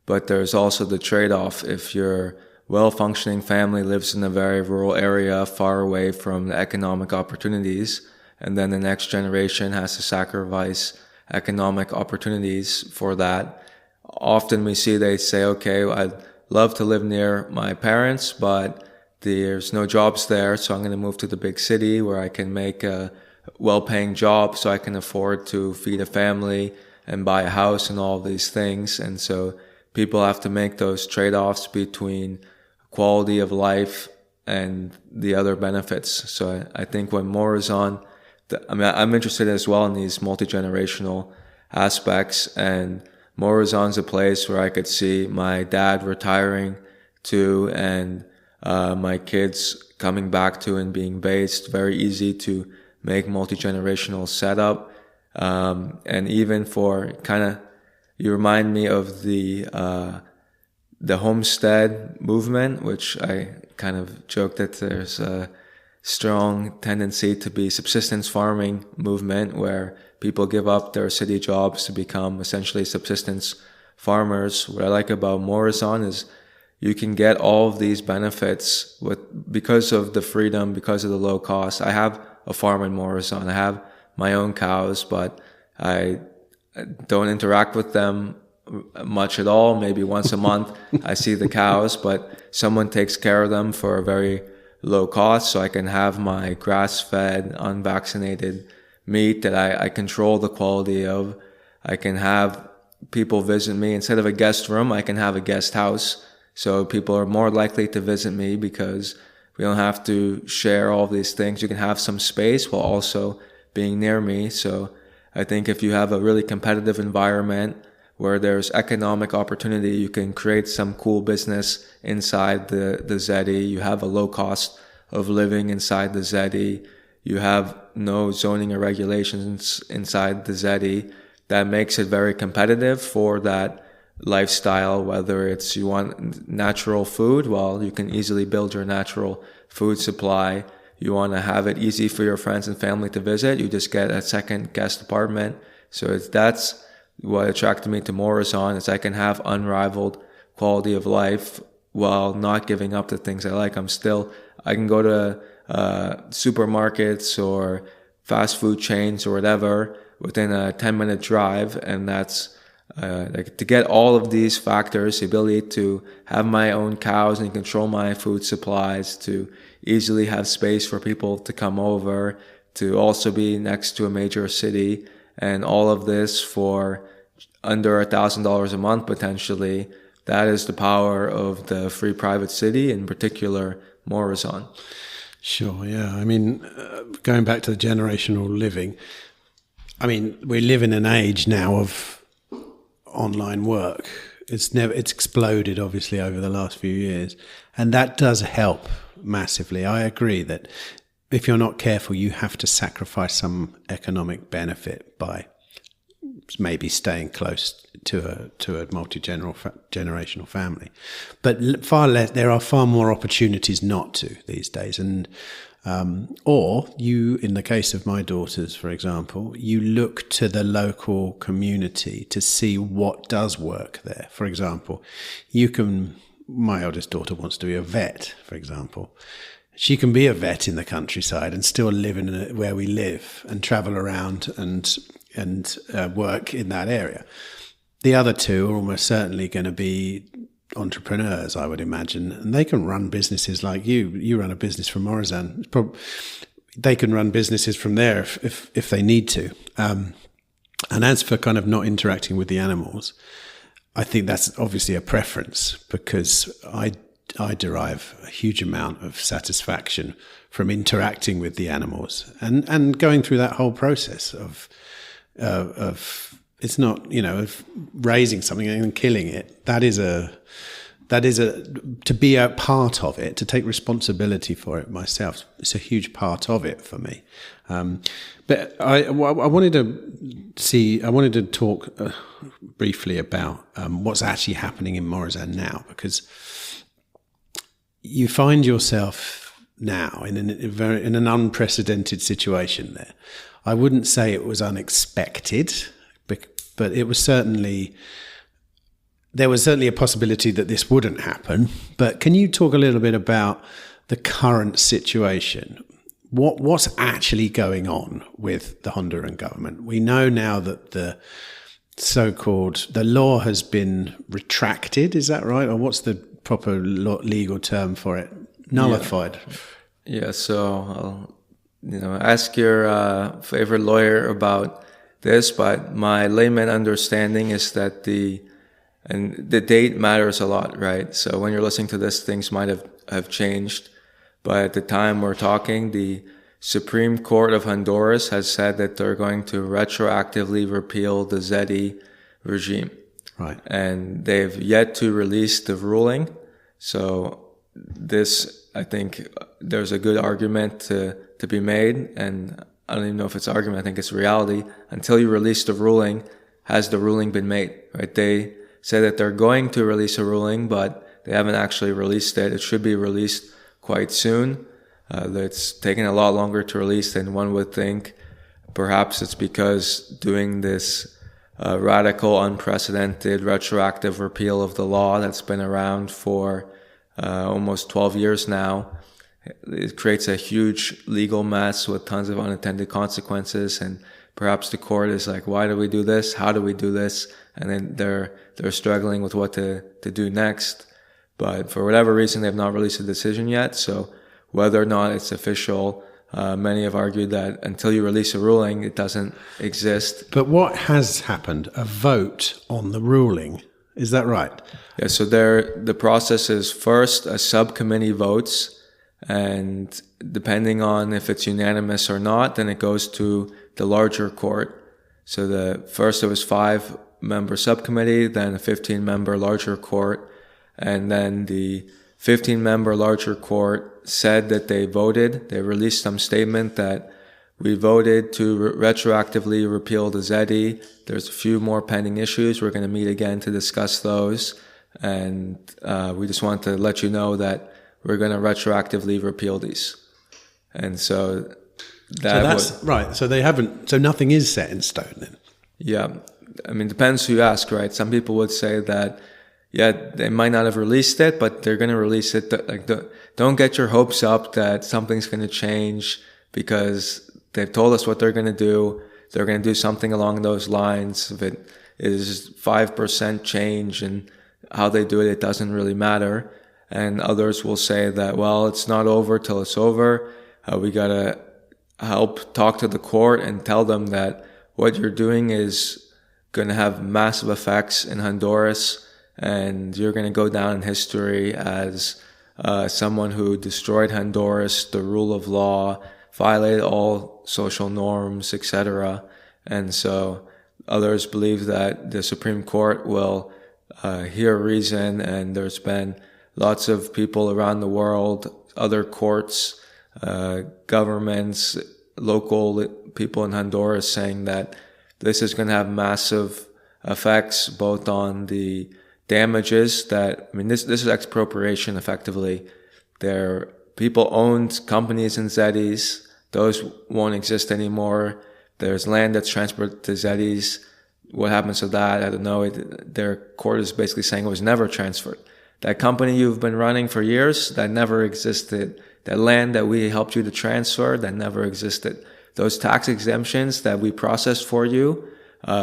but there's also the trade-off. If your well-functioning family lives in a very rural area, far away from the economic opportunities, and then the next generation has to sacrifice economic opportunities for that. Often we see they say, okay, I'd love to live near my parents, but there's no jobs there, so I'm going to move to the big city where I can make a well-paying job so I can afford to feed a family and buy a house and all these things. And so people have to make those trade-offs between quality of life and the other benefits. So I think when Morazán, I'm interested as well in these multi-generational aspects, and Morazán's a place where I could see my dad retiring to, and my kids coming back to and being based. Very easy to make multi-generational setup. And even for you remind me of the homestead movement, which I kind of joke that there's a strong tendency to be subsistence farming movement where people give up their city jobs to become essentially subsistence farmers. What I like about Morazán is you can get all of these benefits because of the freedom, because of the low cost. I have a farm in Morazán. I have my own cows, but I don't interact with them much at all. Maybe once a month I see the cows, but someone takes care of them for a very low cost, so I can have my grass-fed, unvaccinated meat that I control the quality of. I can have people visit me. Instead of a guest room, I can have a guest house. So people are more likely to visit me because we don't have to share all these things. You can have some space while also being near me. So I think if you have a really competitive environment where there's economic opportunity. You can create some cool business inside the ZEDE. You have a low cost of living inside the ZEDE. You have no zoning or regulations inside the ZEDE. That makes it very competitive for that lifestyle, whether it's you want natural food, well, you can easily build your natural food supply. You want to have it easy for your friends and family to visit, you just get a second guest apartment. So that's what attracted me to Morazán, is I can have unrivaled quality of life while not giving up the things I like. I can go to supermarkets or fast food chains or whatever within a 10-minute drive, and that's like to get all of these factors, the ability to have my own cows and control my food supplies, to easily have space for people to come over, to also be next to a major city, and all of this for under $1,000 a month potentially. That is the power of the free private city, in particular Morazán. Sure, yeah. I mean, going back to the generational living, I mean, we live in an age now of online work. It's exploded obviously over the last few years, and that does help massively. I agree that if you're not careful, you have to sacrifice some economic benefit by maybe staying close to a multi-generational family, but there are far more opportunities not to these days. And or you, in the case of my daughters, for example, you look to the local community to see what does work there. For example, my eldest daughter wants to be a vet, for example. She can be a vet in the countryside and still live where we live and travel around and work in that area. The other two are almost certainly going to be entrepreneurs, I would imagine, and they can run businesses like you. You run a business from Morazán. They can run businesses from there if they need to. And as for kind of not interacting with the animals, I think that's obviously a preference, because I derive a huge amount of satisfaction from interacting with the animals and going through that whole process of it's not, of raising something and killing it. That is to be a part of it, to take responsibility for it myself. It's a huge part of it for me. But I wanted to talk briefly about what's actually happening in Morazán now, because you find yourself now in an unprecedented situation there. I wouldn't say it was unexpected, but there was certainly a possibility that this wouldn't happen. But can you talk a little bit about the current situation? What's actually going on with the Honduran government? We know now that the law has been retracted. Is that right? Or what's the proper legal term for it? Nullified. Yeah, so I'll ask your favorite lawyer about this, but my layman understanding is that the date matters a lot, right? So when you're listening to this, things might have changed, but at the time we're talking, the Supreme Court of Honduras has said that they're going to retroactively repeal the ZEDE regime. Right. And they've yet to release the ruling. So this, I think there's a good argument to be made, and I don't even know if it's argument, I think it's reality. Until you release the ruling, has the ruling been made, right? They say that they're going to release a ruling, but they haven't actually released it. It should be released quite soon. It's taken a lot longer to release than one would think. Perhaps it's because doing this radical, unprecedented, retroactive repeal of the law that's been around for almost 12 years now, it creates a huge legal mess with tons of unintended consequences, and perhaps the court is like, why do we do this? How do we do this? And then they're struggling with what to do next. But for whatever reason, they've not released a decision yet. So whether or not it's official, many have argued that until you release a ruling, it doesn't exist. But what has happened? A vote on the ruling. Is that right? Yeah, so the process is first a subcommittee votes, and depending on if it's unanimous or not, then it goes to the larger court. So first it was 5 member subcommittee, then a 15-member larger court, and then the 15-member larger court said that they released some statement that we voted to retroactively repeal the ZEDE. There's a few more pending issues. We're going to meet again to discuss those. And we just want to let you know that we're going to retroactively repeal these. And so that's right. So they haven't. So nothing is set in stone then. Yeah, I mean, depends who you ask, right? Some people would say that, yeah, they might not have released it, but they're going to release it. Like, don't get your hopes up that something's going to change because they've told us what they're going to do. They're going to do something along those lines. If it is 5% change and how they do it, it doesn't really matter. And others will say that, well, it's not over till it's over. We got to help talk to the court and tell them that what you're doing is going to have massive effects in Honduras, and you're going to go down in history as someone who destroyed Honduras, the rule of law, violated all social norms, etc. And so others believe that the Supreme Court will hear reason, and there's been lots of people around the world, other courts, governments, local people in Honduras saying that this is going to have massive effects both on the damages that, I mean, this is expropriation effectively. People owned companies in ZEDEs. Those won't exist anymore. There's land that's transferred to ZEDEs. What happens to that? I don't know. Their court is basically saying it was never transferred. That company you've been running for years, that never existed. That land that we helped you to transfer, that never existed. Those tax exemptions that we processed for you,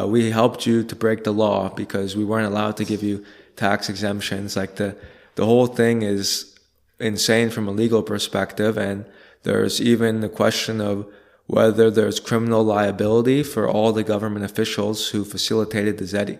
we helped you to break the law because we weren't allowed to give you tax exemptions. Like the whole thing is insane from a legal perspective. And there's even the question of whether there's criminal liability for all the government officials who facilitated the ZEDE.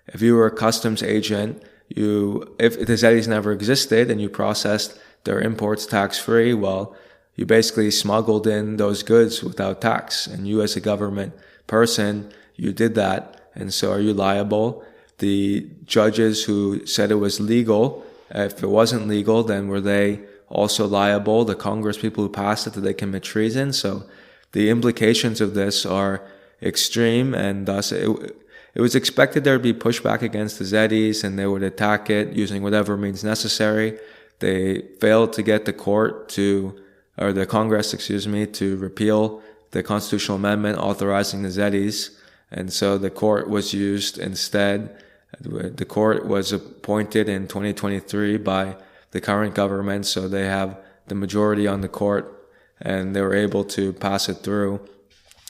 If you were a customs agent, if the ZEDEs never existed and you processed their imports tax-free, well, you basically smuggled in those goods without tax. And you as a government person, you did that. And so are you liable? The judges who said it was legal, if it wasn't legal, then were they also liable? The Congress people who passed it, did they commit treason? So the implications of this are extreme, and thus it was expected there would be pushback against the ZEDEs and they would attack it using whatever means necessary. They failed to get the Congress, to repeal the constitutional amendment authorizing the ZEDEs. And so the court was used instead. The court was appointed in 2023 by the current government, so they have the majority on the court and they were able to pass it through.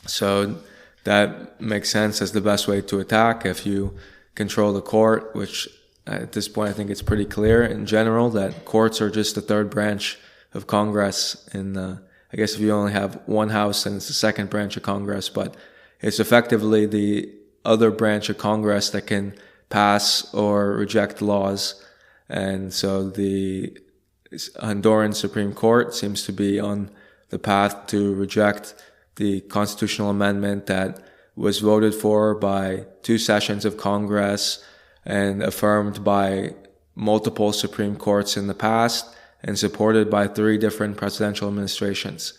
So that makes sense as the best way to attack if you control the court, which at this point I think it's pretty clear in general that courts are just the third branch of Congress. I guess if you only have one house, then it's the second branch of Congress, but it's effectively the other branch of Congress that can pass or reject laws. And so the Honduran Supreme Court seems to be on the path to reject the constitutional amendment that was voted for by 2 sessions of Congress and affirmed by multiple Supreme Courts in the past and supported by 3 different presidential administrations.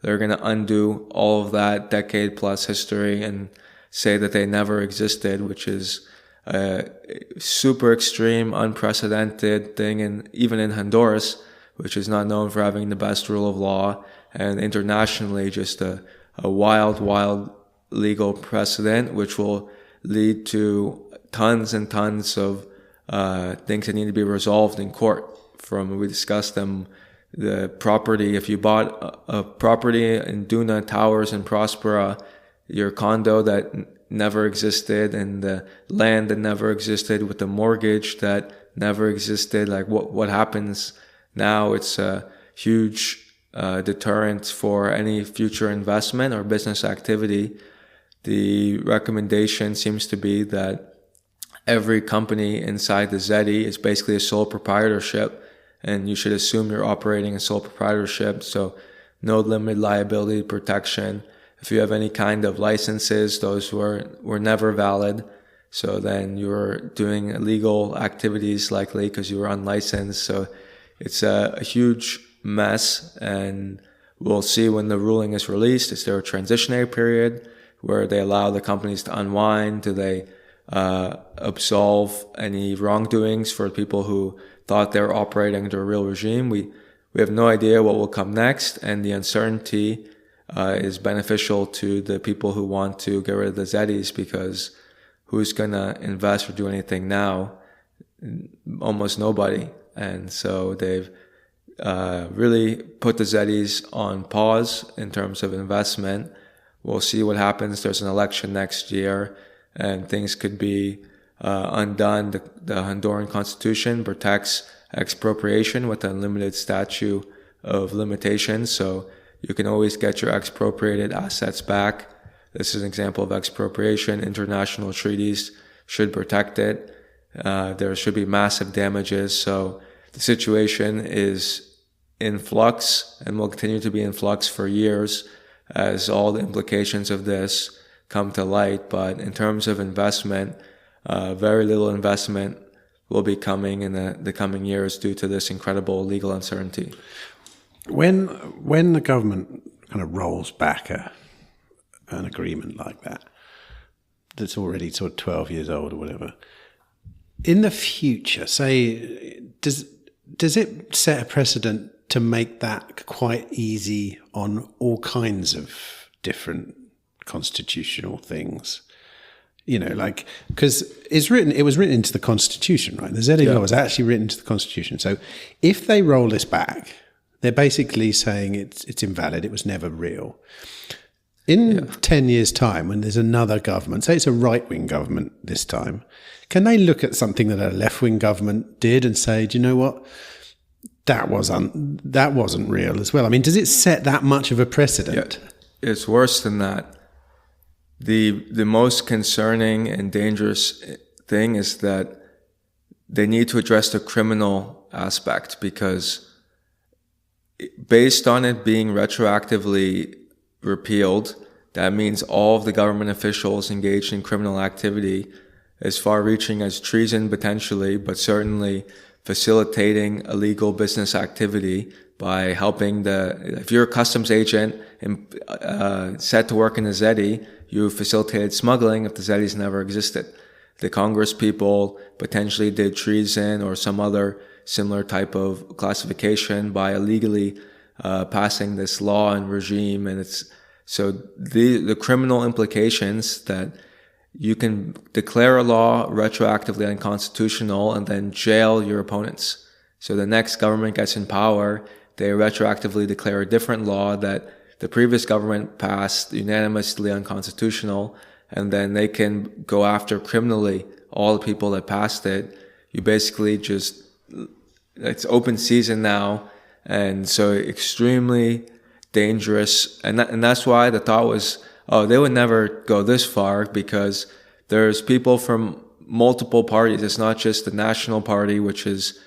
They're going to undo all of that decade-plus history and say that they never existed, which is a super extreme, unprecedented thing, even in Honduras, which is not known for having the best rule of law, and internationally just a wild legal precedent, which will lead to tons and tons of things that need to be resolved in court. We discussed them, the property, if you bought a property in Duna Towers in Próspera, your condo that never existed and the land that never existed with the mortgage that never existed, like what happens now? It's a huge deterrent for any future investment or business activity. The recommendation seems to be that every company inside the ZEDE is basically a sole proprietorship, and you should assume you're operating a sole proprietorship, so no limited liability protection. If you have any kind of licenses, those were never valid. So then you're doing illegal activities likely because you were unlicensed. So it's a huge mess, and we'll see when the ruling is released. Is there a transitionary period where they allow the companies to unwind? Do they absolve any wrongdoings for people who thought they were operating under a real regime? We have no idea what will come next, and the uncertainty is beneficial to the people who want to get rid of the ZEDEs, because who's going to invest or do anything now? Almost nobody. And so they've really put the ZEDEs on pause in terms of investment. We'll see what happens. There's an election next year, and things could be undone. The Honduran constitution protects expropriation with an unlimited statute of limitations, so you can always get your expropriated assets back. This is an example of expropriation. International treaties should protect it. There should be massive damages. So the situation is in flux and will continue to be in flux for years as all the implications of this come to light. But in terms of investment, very little investment will be coming in the coming years due to this incredible legal uncertainty. When the government kind of rolls back an agreement like that, that's already sort of 12 years old or whatever, in the future, say, does it set a precedent to make that quite easy on all kinds of different constitutional things? You know, like, because it was written into the Constitution, right? The ZEDE law was actually written into the Constitution. So if they roll this back, they're basically saying it's invalid. It was never real. In 10 years' time, when there's another government, say it's a right-wing government this time, can they look at something that a left-wing government did and say, do you know what? That wasn't real as well. I mean, does it set that much of a precedent? Yeah, it's worse than that. The most concerning and dangerous thing is that they need to address the criminal aspect, because based on it being retroactively repealed, that means all of the government officials engaged in criminal activity, as far-reaching as treason potentially, but certainly facilitating illegal business activity by helping if you're a customs agent and set to work in the ZEDE, you facilitated smuggling if the ZEDEs never existed. The Congress people potentially did treason or some other similar type of classification by illegally passing this law and regime. And so the criminal implications that you can declare a law retroactively unconstitutional and then jail your opponents. So the next government gets in power, they retroactively declare a different law that the previous government passed unanimously unconstitutional, and then they can go after criminally all the people that passed it. You basically it's open season now, and so extremely dangerous. And that's why the thought was, they would never go this far, because there's people from multiple parties. It's not just the National Party, which is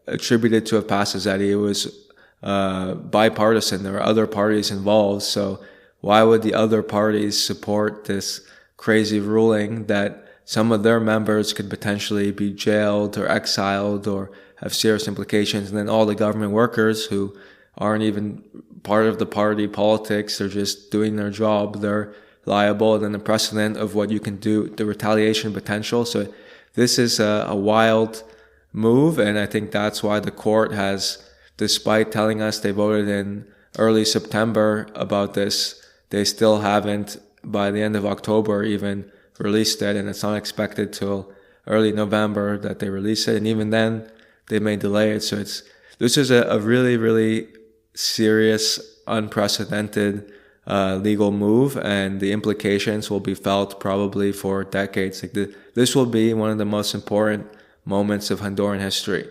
attributed to have passed the ZEDE. It was bipartisan. There were other parties involved. So why would the other parties support this crazy ruling that some of their members could potentially be jailed or exiled or have serious implications? And then all the government workers who aren't even part of the party politics, they're just doing their job, they're liable. And then the precedent of what you can do, the retaliation potential. So this is a wild move, and I think that's why the court has, despite telling us they voted in early September about this, they still haven't, by the end of October, even released it, and it's not expected till early November that they release it, and even then they may delay it. So this is a really, really serious, unprecedented legal move, and the implications will be felt probably for decades. This will be one of the most important moments of Honduran history,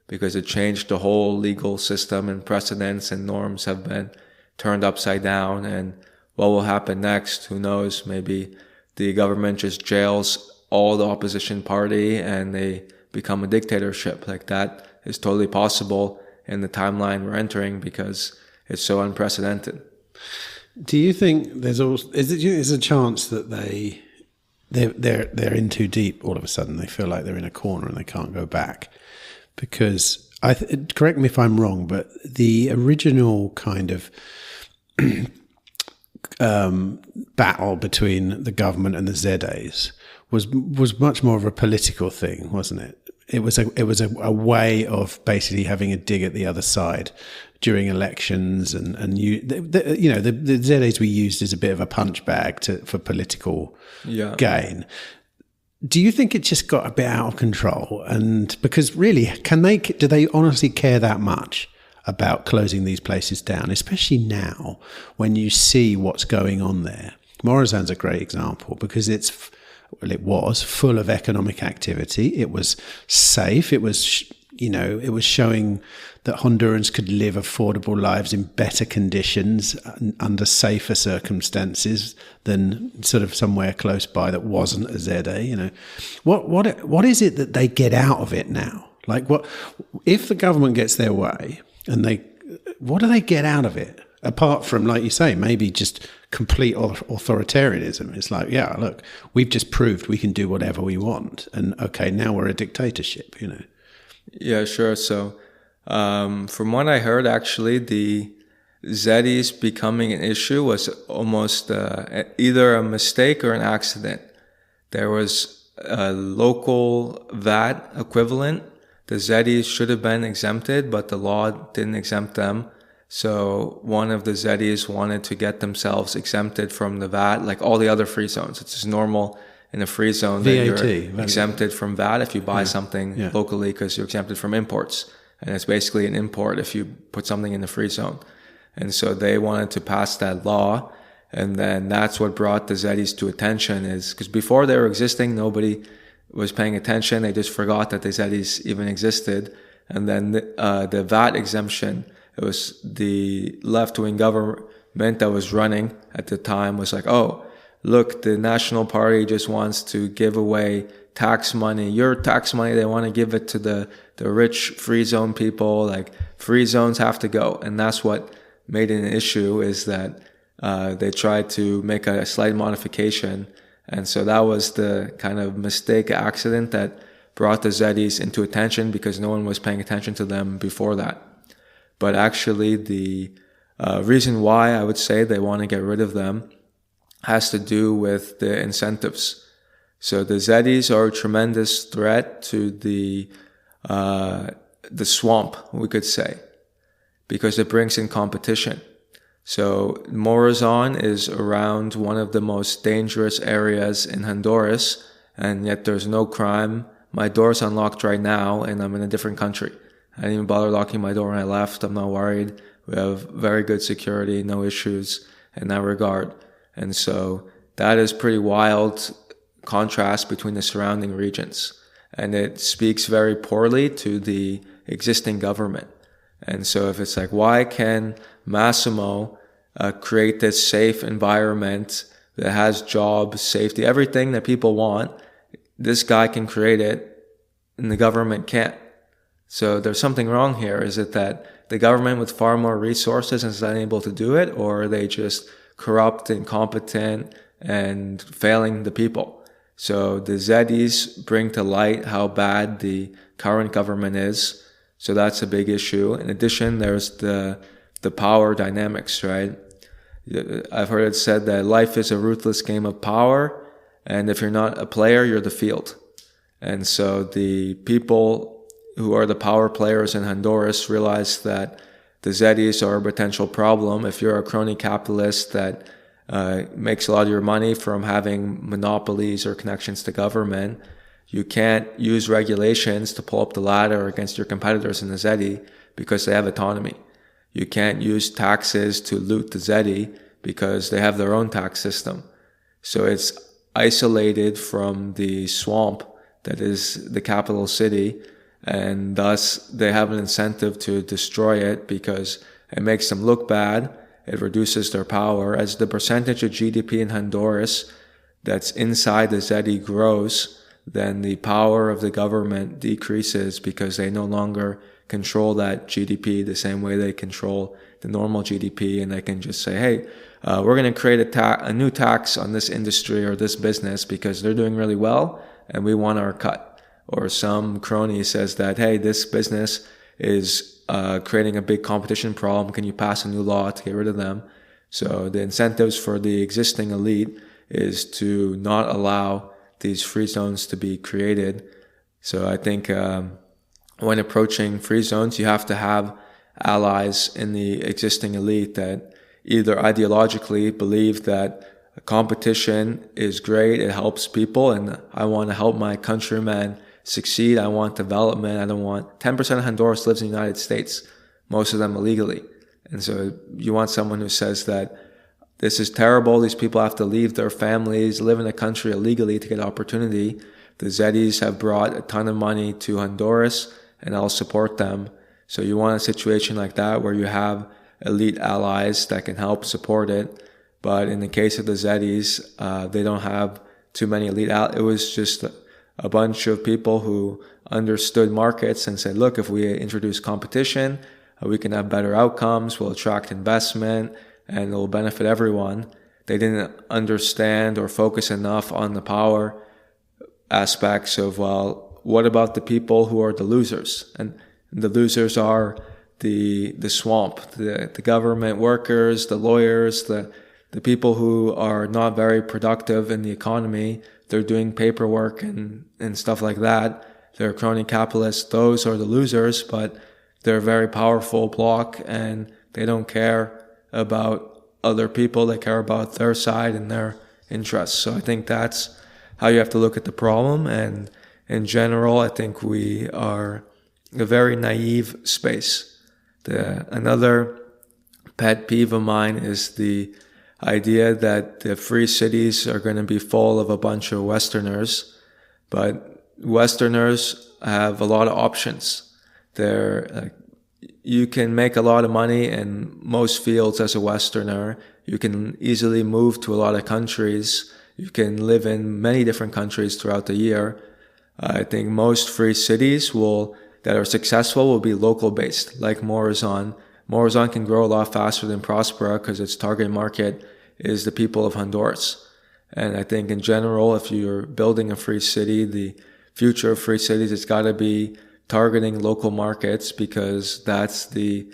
because it changed the whole legal system, and precedents and norms have been turned upside down. And what will happen next, who knows? Maybe the government just jails all the opposition party and they become a dictatorship. Like, that is totally possible in the timeline we're entering, because it's so unprecedented. Do you think there's a chance that they're in too deep all of a sudden. They feel like they're in a corner and they can't go back. Because correct me if I'm wrong, but the original kind of battle between the government and the ZEDEs was much more of a political thing, wasn't it? It was a way of basically having a dig at the other side during elections, and the ZEDEs we used as a bit of a punch bag for political gain. Do you think it just got a bit out of control? And because really, do they honestly care that much about closing these places down, especially now when you see what's going on there? Morazán's a great example because it was full of economic activity. It was safe. It was showing that Hondurans could live affordable lives in better conditions under safer circumstances than sort of somewhere close by that wasn't a ZEDE. What is it that they get out of it now? Like, what if the government gets their way, and what do they get out of it? Apart from, like you say, maybe just complete authoritarianism. It's like, yeah, look, we've just proved we can do whatever we want. And okay, now we're a dictatorship, Yeah, sure. So from what I heard, actually, the ZEDEs becoming an issue was almost either a mistake or an accident. There was a local VAT equivalent. The ZEDEs should have been exempted, but the law didn't exempt them. So one of the ZEDEs wanted to get themselves exempted from the VAT, like all the other free zones. It's just normal in a free zone that you're exempted from VAT if you buy something locally because you're exempted from imports. And it's basically an import if you put something in the free zone. And so they wanted to pass that law. And then that's what brought the ZEDEs to attention, is because before they were existing, nobody was paying attention. They just forgot that the ZEDEs even existed. And then the VAT exemption, it was the left-wing government that was running at the time was like, oh, look, the National Party just wants to give away tax money. Your tax money, they want to give it to the rich free zone people. Like, free zones have to go. And that's what made it an issue, is that they tried to make a slight modification. And so that was the kind of mistake, accident that brought the ZEDEs into attention, because no one was paying attention to them before that. But actually, the reason why I would say they want to get rid of them has to do with the incentives. So the ZEDEs are a tremendous threat to the swamp, we could say, because it brings in competition. So Morazán is around one of the most dangerous areas in Honduras, and yet there's no crime. My door's unlocked right now, and I'm in a different country. I didn't even bother locking my door when I left. I'm not worried. We have very good security, no issues in that regard. And so that is pretty wild contrast between the surrounding regions. And it speaks very poorly to the existing government. And so if it's like, why can Massimo create this safe environment that has jobs, safety, everything that people want? This guy can create it, and the government can't. So there's something wrong here. Is it that the government with far more resources is unable to do it, or are they just corrupt, incompetent, and failing the people? So the ZEDEs bring to light how bad the current government is. So that's a big issue. In addition, there's the power dynamics, right? I've heard it said that life is a ruthless game of power, and if you're not a player, you're the field. And so the people who are the power players in Honduras realize that the ZEDEs are a potential problem. If you're a crony capitalist that makes a lot of your money from having monopolies or connections to government, you can't use regulations to pull up the ladder against your competitors in the ZEDE because they have autonomy. You can't use taxes to loot the ZEDE because they have their own tax system. So it's isolated from the swamp that is the capital city, and thus they have an incentive to destroy it because it makes them look bad. It reduces their power. As the percentage of GDP in Honduras that's inside the ZEDE grows, then the power of the government decreases because they no longer control that GDP the same way they control the normal GDP, and they can just say, hey, we're going to create a new tax on this industry or this business because they're doing really well and we want our cut. Or some crony says that, hey, this business is creating a big competition problem. Can you pass a new law to get rid of them? So the incentives for the existing elite is to not allow these free zones to be created. So I think when approaching free zones, you have to have allies in the existing elite that either ideologically believe that competition is great, it helps people, and I want to help my countrymen succeed. I want development. I don't want 10% of Honduras lives in the United States, most of them illegally. And so you want someone who says that this is terrible. These people have to leave their families, live in a country illegally to get opportunity. The ZEDEs have brought a ton of money to Honduras, and I'll support them. So you want a situation like that where you have elite allies that can help support it. But in the case of the ZEDEs, they don't have too many elite allies. It was just a bunch of people who understood markets and said, look, if we introduce competition, we can have better outcomes, we'll attract investment, and it will benefit everyone. They didn't understand or focus enough on the power aspects of, well, what about the people who are the losers? And the losers are the swamp, the government workers, the lawyers, the people who are not very productive in the economy. They're doing paperwork and stuff like that. They're crony capitalists. Those are the losers, but they're a very powerful bloc and they don't care about other people. They care about their side and their interests. So I think that's how you have to look at the problem. And in general, I think we are a very naive space. Another pet peeve of mine is the idea that the free cities are going to be full of a bunch of Westerners, but Westerners have a lot of options. You can make a lot of money in most fields as a Westerner. You can easily move to a lot of countries. You can live in many different countries throughout the year. I think most free cities that are successful will be local based, like Morazán. Morazán can grow a lot faster than Próspera because its target market is the people of Honduras. And I think in general, if you're building a free city, the future of free cities, it's got to be targeting local markets because that's the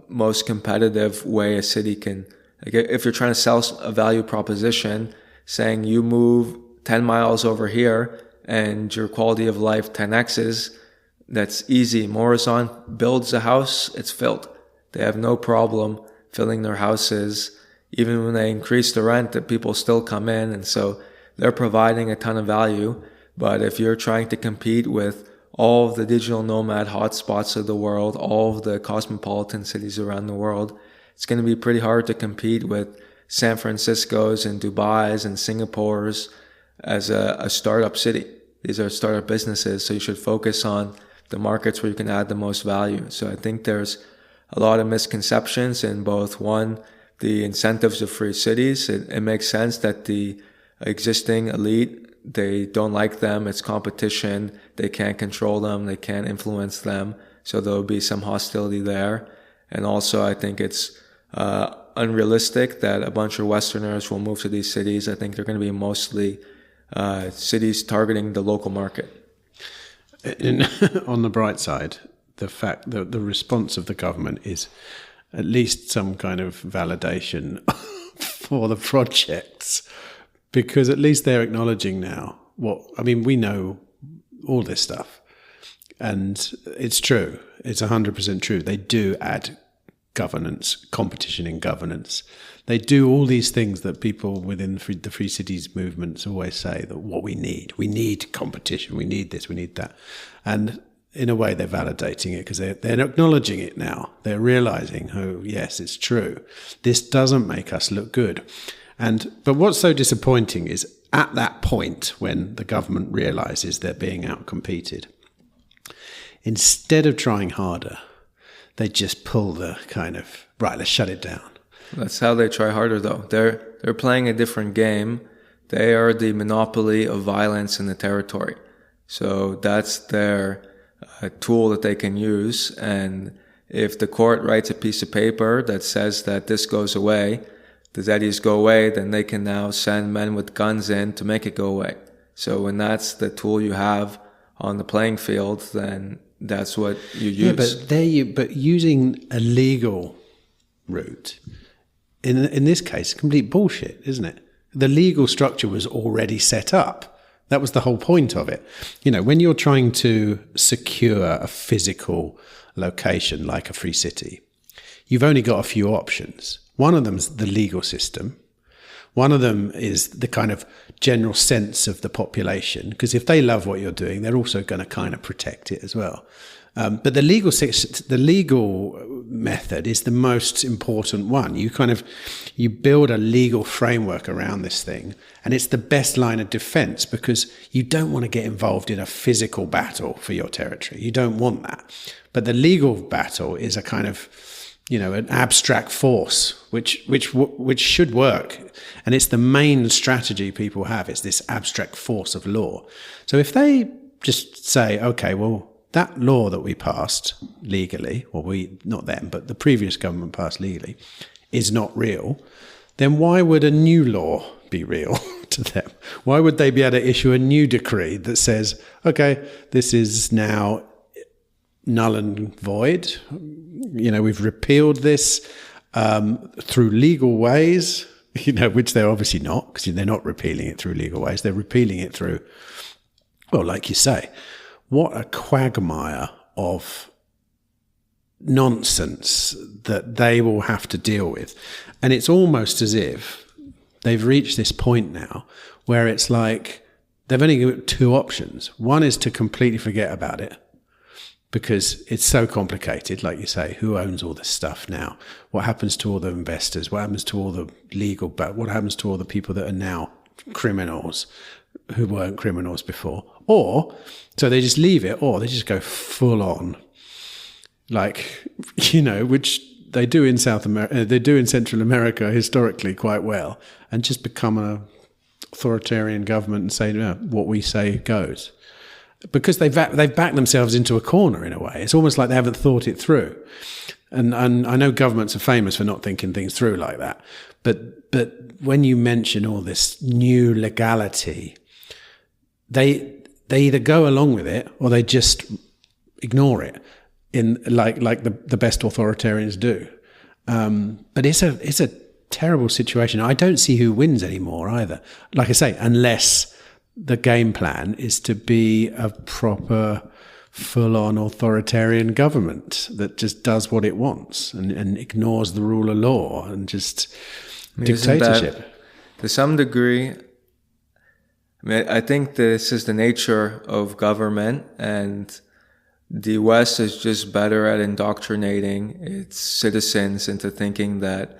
most competitive way a city can, if you're trying to sell a value proposition, saying you move 10 miles over here and your quality of life 10x's, that's easy. Morazán builds a house, it's filled. They have no problem filling their houses. Even when they increase the rent, that people still come in. And so they're providing a ton of value. But if you're trying to compete with all of the digital nomad hotspots of the world, all of the cosmopolitan cities around the world, it's going to be pretty hard to compete with San Francisco's and Dubai's and Singapore's as a startup city. These are startup businesses. So you should focus on the markets where you can add the most value. So I think there's a lot of misconceptions in both. One, the incentives of free cities. It makes sense that the existing elite, they don't like them. It's competition. They can't control them. They can't influence them. So there'll be some hostility there. And also, I think it's unrealistic that a bunch of Westerners will move to these cities. I think they're going to be mostly cities targeting the local market. On the bright side, the fact that the response of the government is at least some kind of validation for the projects, because at least they're acknowledging now we know all this stuff, and it's true. It's 100% true. They do add governance, competition in governance. They do all these things that people within the free cities movements always say that what we need competition, we need this, we need that. And in a way, they're validating it because they're acknowledging it now. They're realizing, oh, yes, it's true. This doesn't make us look good. But what's so disappointing is at that point when the government realizes they're being outcompeted, instead of trying harder, they just pull the kind of, right, let's shut it down. That's how they try harder, though. They're playing a different game. They are the monopoly of violence in the territory. So that's their tool that they can use. And if the court writes a piece of paper that says that this goes away, the ZEDEs go away, then they can now send men with guns in to make it go away. So when that's the tool you have on the playing field, then that's what you use. Yeah, but using a legal route, in this case, complete bullshit, isn't it? The legal structure was already set up. That was the whole point of it. You know, when you're trying to secure a physical location like a free city, you've only got a few options. One of them's the legal system. One of them is the kind of general sense of the population, because if they love what you're doing, they're also going to kind of protect it as well. But the legal method is the most important one. You build a legal framework around this thing, and it's the best line of defense, because you don't want to get involved in a physical battle for your territory. You don't want that. But the legal battle is a kind of, you know, an abstract force which should work, and it's the main strategy people have. It's this abstract force of law. So if they just say, okay, well, that law that we passed legally, or not them, but the previous government passed legally, is not real, then why would a new law be real to them? Why would they be able to issue a new decree that says, okay, this is now null and void? You know, we've repealed this through legal ways, you know, which they're obviously not, because they're not repealing it through legal ways. They're repealing it through, well, like you say, what a quagmire of nonsense that they will have to deal with. And it's almost as if they've reached this point now where it's like they've only got two options. One is to completely forget about it, because it's so complicated. Like you say, who owns all this stuff now? What happens to all the investors? What happens to all the legal, but what happens to all the people that are now criminals who weren't criminals before? Or, so they just leave it, or they just go full on, like, you know, which they do in South America, they do in Central America historically quite well, and just become an authoritarian government and say, no, what we say goes. Because they've backed themselves into a corner in a way. It's almost like they haven't thought it through. And I know governments are famous for not thinking things through like that. But when you mention all this new legality, they either go along with it or they just ignore it, in like the best authoritarians do. But it's a terrible situation. I don't see who wins anymore either. Like I say, unless the game plan is to be a proper full-on authoritarian government that just does what it wants and ignores the rule of law and just dictatorship. To some degree, I think this is the nature of government, and the West is just better at indoctrinating its citizens into thinking that,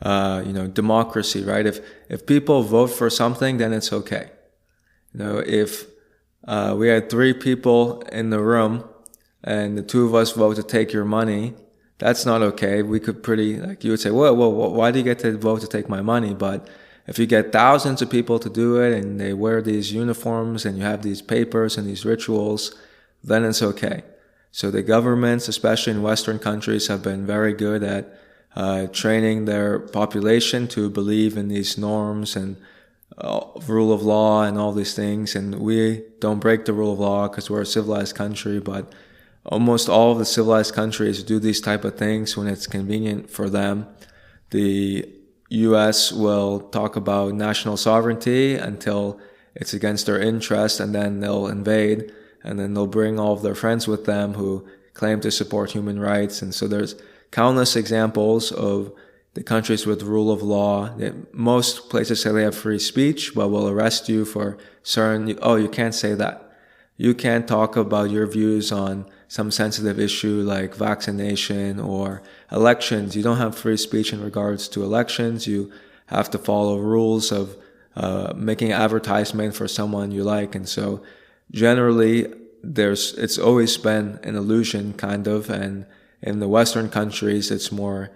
democracy, right? If people vote for something, then it's okay. You know, if we had 3 people in the room and the 2 of us vote to take your money, that's not okay. We could you would say, well, why do you get to vote to take my money? But if you get thousands of people to do it and they wear these uniforms and you have these papers and these rituals, then it's okay. So the governments, especially in Western countries, have been very good at training their population to believe in these norms and rule of law and all these things. And we don't break the rule of law because we're a civilized country, but almost all of the civilized countries do these type of things when it's convenient for them. The US will talk about national sovereignty until it's against their interest, and then they'll invade, and then they'll bring all of their friends with them who claim to support human rights. And so there's countless examples of the countries with rule of law. Most places say they have free speech, but will arrest you for certain, you can't say that. You can't talk about your views on some sensitive issue like vaccination or elections. You don't have free speech in regards to elections. You have to follow rules of making an advertisement for someone you like. And so generally, it's always been an illusion, kind of, and in the Western countries, it's more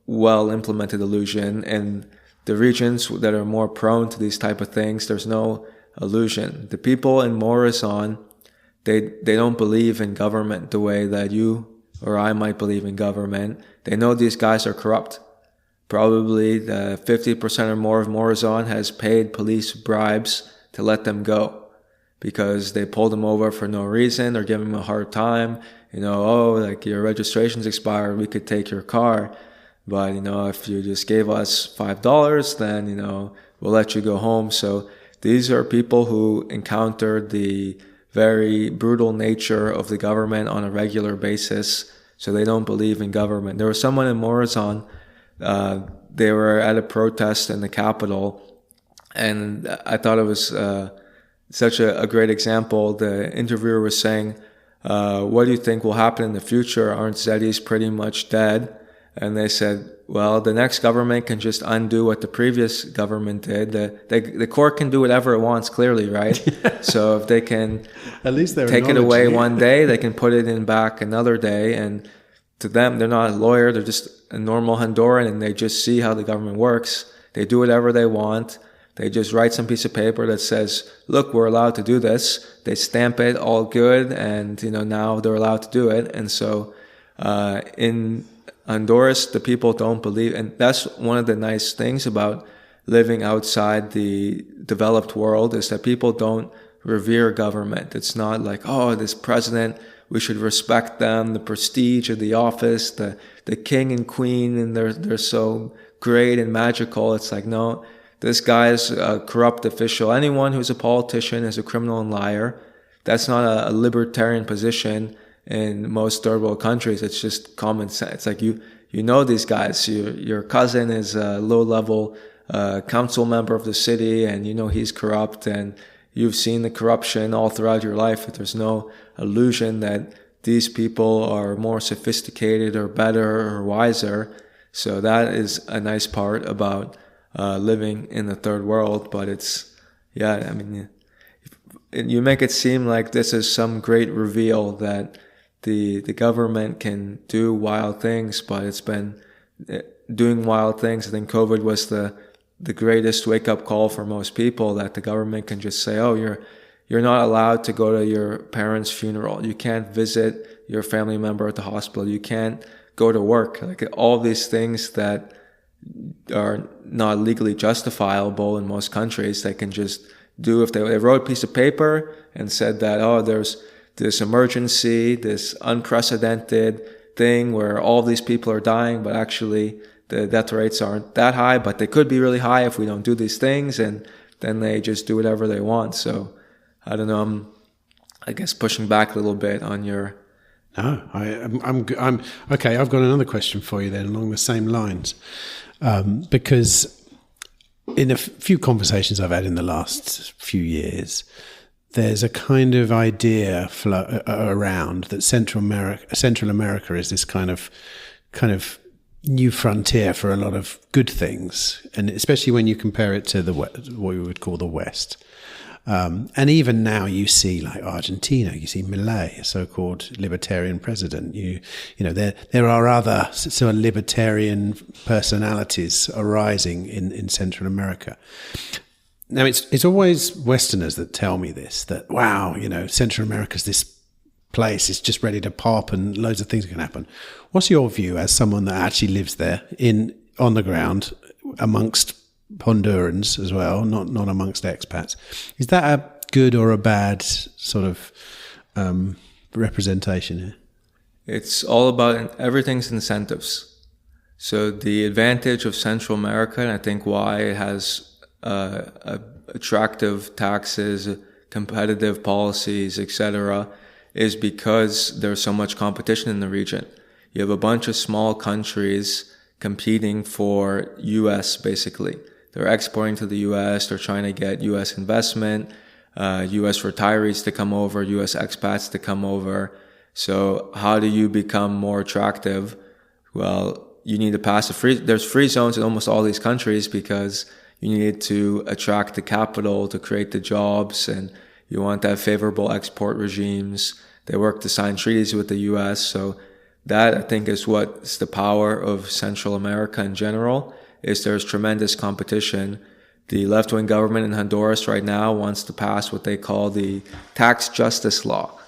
well-implemented illusion. In the regions that are more prone to these type of things, there's no illusion. The people in Morazán, they don't believe in government the way that you or I might believe in government. They know these guys are corrupt, probably the 50% or more of Morazán has paid police bribes to let them go because they pulled them over for no reason or giving them a hard time. Oh, like your registration's expired, we could take your car. But, if you just gave us $5, then, we'll let you go home. So these are people who encountered the very brutal nature of the government on a regular basis. So they don't believe in government. There was someone in Morazán, they were at a protest in the capital, and I thought it was such a great example. The interviewer was saying, what do you think will happen in the future? Aren't ZEDEs pretty much dead? And they said, well, the next government can just undo what the previous government did. The court can do whatever it wants, clearly, right? So if they can at least take it away one day, they can put it in back another day. And to them, they're not a lawyer. They're just a normal Honduran, and they just see how the government works. They do whatever they want. They just write some piece of paper that says, look, we're allowed to do this. They stamp it, all good, and now they're allowed to do it. And so in Honduras, the people don't believe, and that's one of the nice things about living outside the developed world, is that people don't revere government. It's not like, oh, this president, we should respect them, the prestige of the office, the king and queen, and they're so great and magical. It's like, no, this guy is a corrupt official. Anyone who's a politician is a criminal and liar. That's not a libertarian position in most third world countries. It's just common sense. It's like you know these guys. Your cousin is a low-level council member of the city, and he's corrupt, and you've seen the corruption all throughout your life. There's no illusion that these people are more sophisticated or better or wiser. So that is a nice part about living in the third world. But it's, you make it seem like this is some great reveal that the government can do wild things, but it's been doing wild things. I think COVID was the greatest wake-up call for most people, that the government can just say, oh, you're not allowed to go to your parents' funeral. You can't visit your family member at the hospital. You can't go to work. Like all these things that are not legally justifiable in most countries, they can just do if they wrote a piece of paper and said that, oh, there's this emergency, this unprecedented thing where all these people are dying, but actually the death rates aren't that high, but they could be really high if we don't do these things, and then they just do whatever they want. So I don't know, I'm, I guess, pushing back a little bit on your... No, I'm okay. I've got another question for you then along the same lines, because in a few conversations I've had in the last few years, there's a kind of idea around that Central America is this kind of new frontier for a lot of good things, and especially when you compare it to what we would call the West. And even now you see like Argentina, you see Milei, a so-called libertarian president. You know, there are other sort of libertarian personalities arising in Central America. Now it's always Westerners that tell me this, that wow, Central America's this place, it's just ready to pop and loads of things can happen. What's your view as someone that actually lives there on the ground amongst Hondurans as well, not amongst expats? Is that a good or a bad sort of representation here? It's all about, everything's incentives. So the advantage of Central America, and I think why it has attractive taxes, competitive policies, etc., is because there's so much competition in the region. You have a bunch of small countries competing for US, basically. They're exporting to the US, they're trying to get US investment, US retirees to come over, US expats to come over. So how do you become more attractive? Well, you need to pass there's free zones in almost all these countries because you need to attract the capital to create the jobs, and you want to have favorable export regimes. They work to sign treaties with the US. So that, I think, is what's the power of Central America in general, is there's tremendous competition. The left-wing government in Honduras right now wants to pass what they call the tax justice law.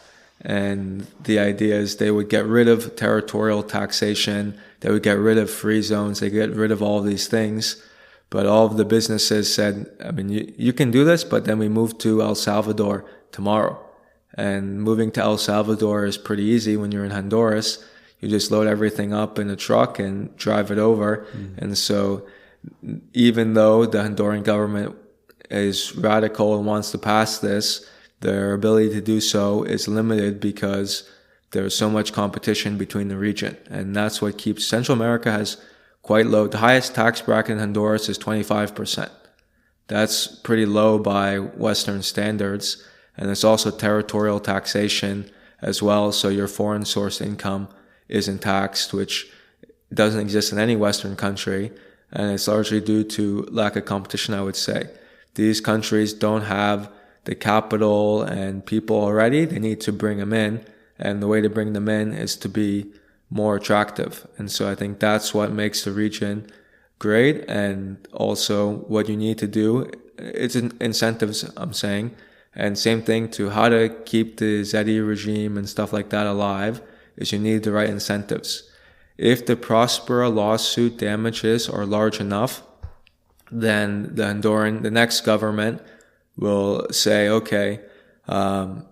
And the idea is they would get rid of territorial taxation, they would get rid of free zones, they get rid of all of these things. But all of the businesses said, I mean, you can do this, but then we move to El Salvador tomorrow. And moving to El Salvador is pretty easy when you're in Honduras. You just load everything up in a truck and drive it over. And so even though the Honduran government is radical and wants to pass this, their ability to do so is limited because there's so much competition between the region. And that's what keeps Central America has quite low. The highest tax bracket in Honduras is 25%. That's pretty low by Western standards. And it's also territorial taxation as well. So your foreign source income isn't taxed, which doesn't exist in any Western country. And it's largely due to lack of competition, I would say. These countries don't have the capital and people already. They need to bring them in. And the way to bring them in is to be more attractive. And so I think that's what makes the region great. And also what you need to do, it's incentives, I'm saying. And same thing to how to keep the ZEDE regime and stuff like that alive is you need the right incentives. If the Próspera lawsuit damages are large enough, then the next government will say, okay, and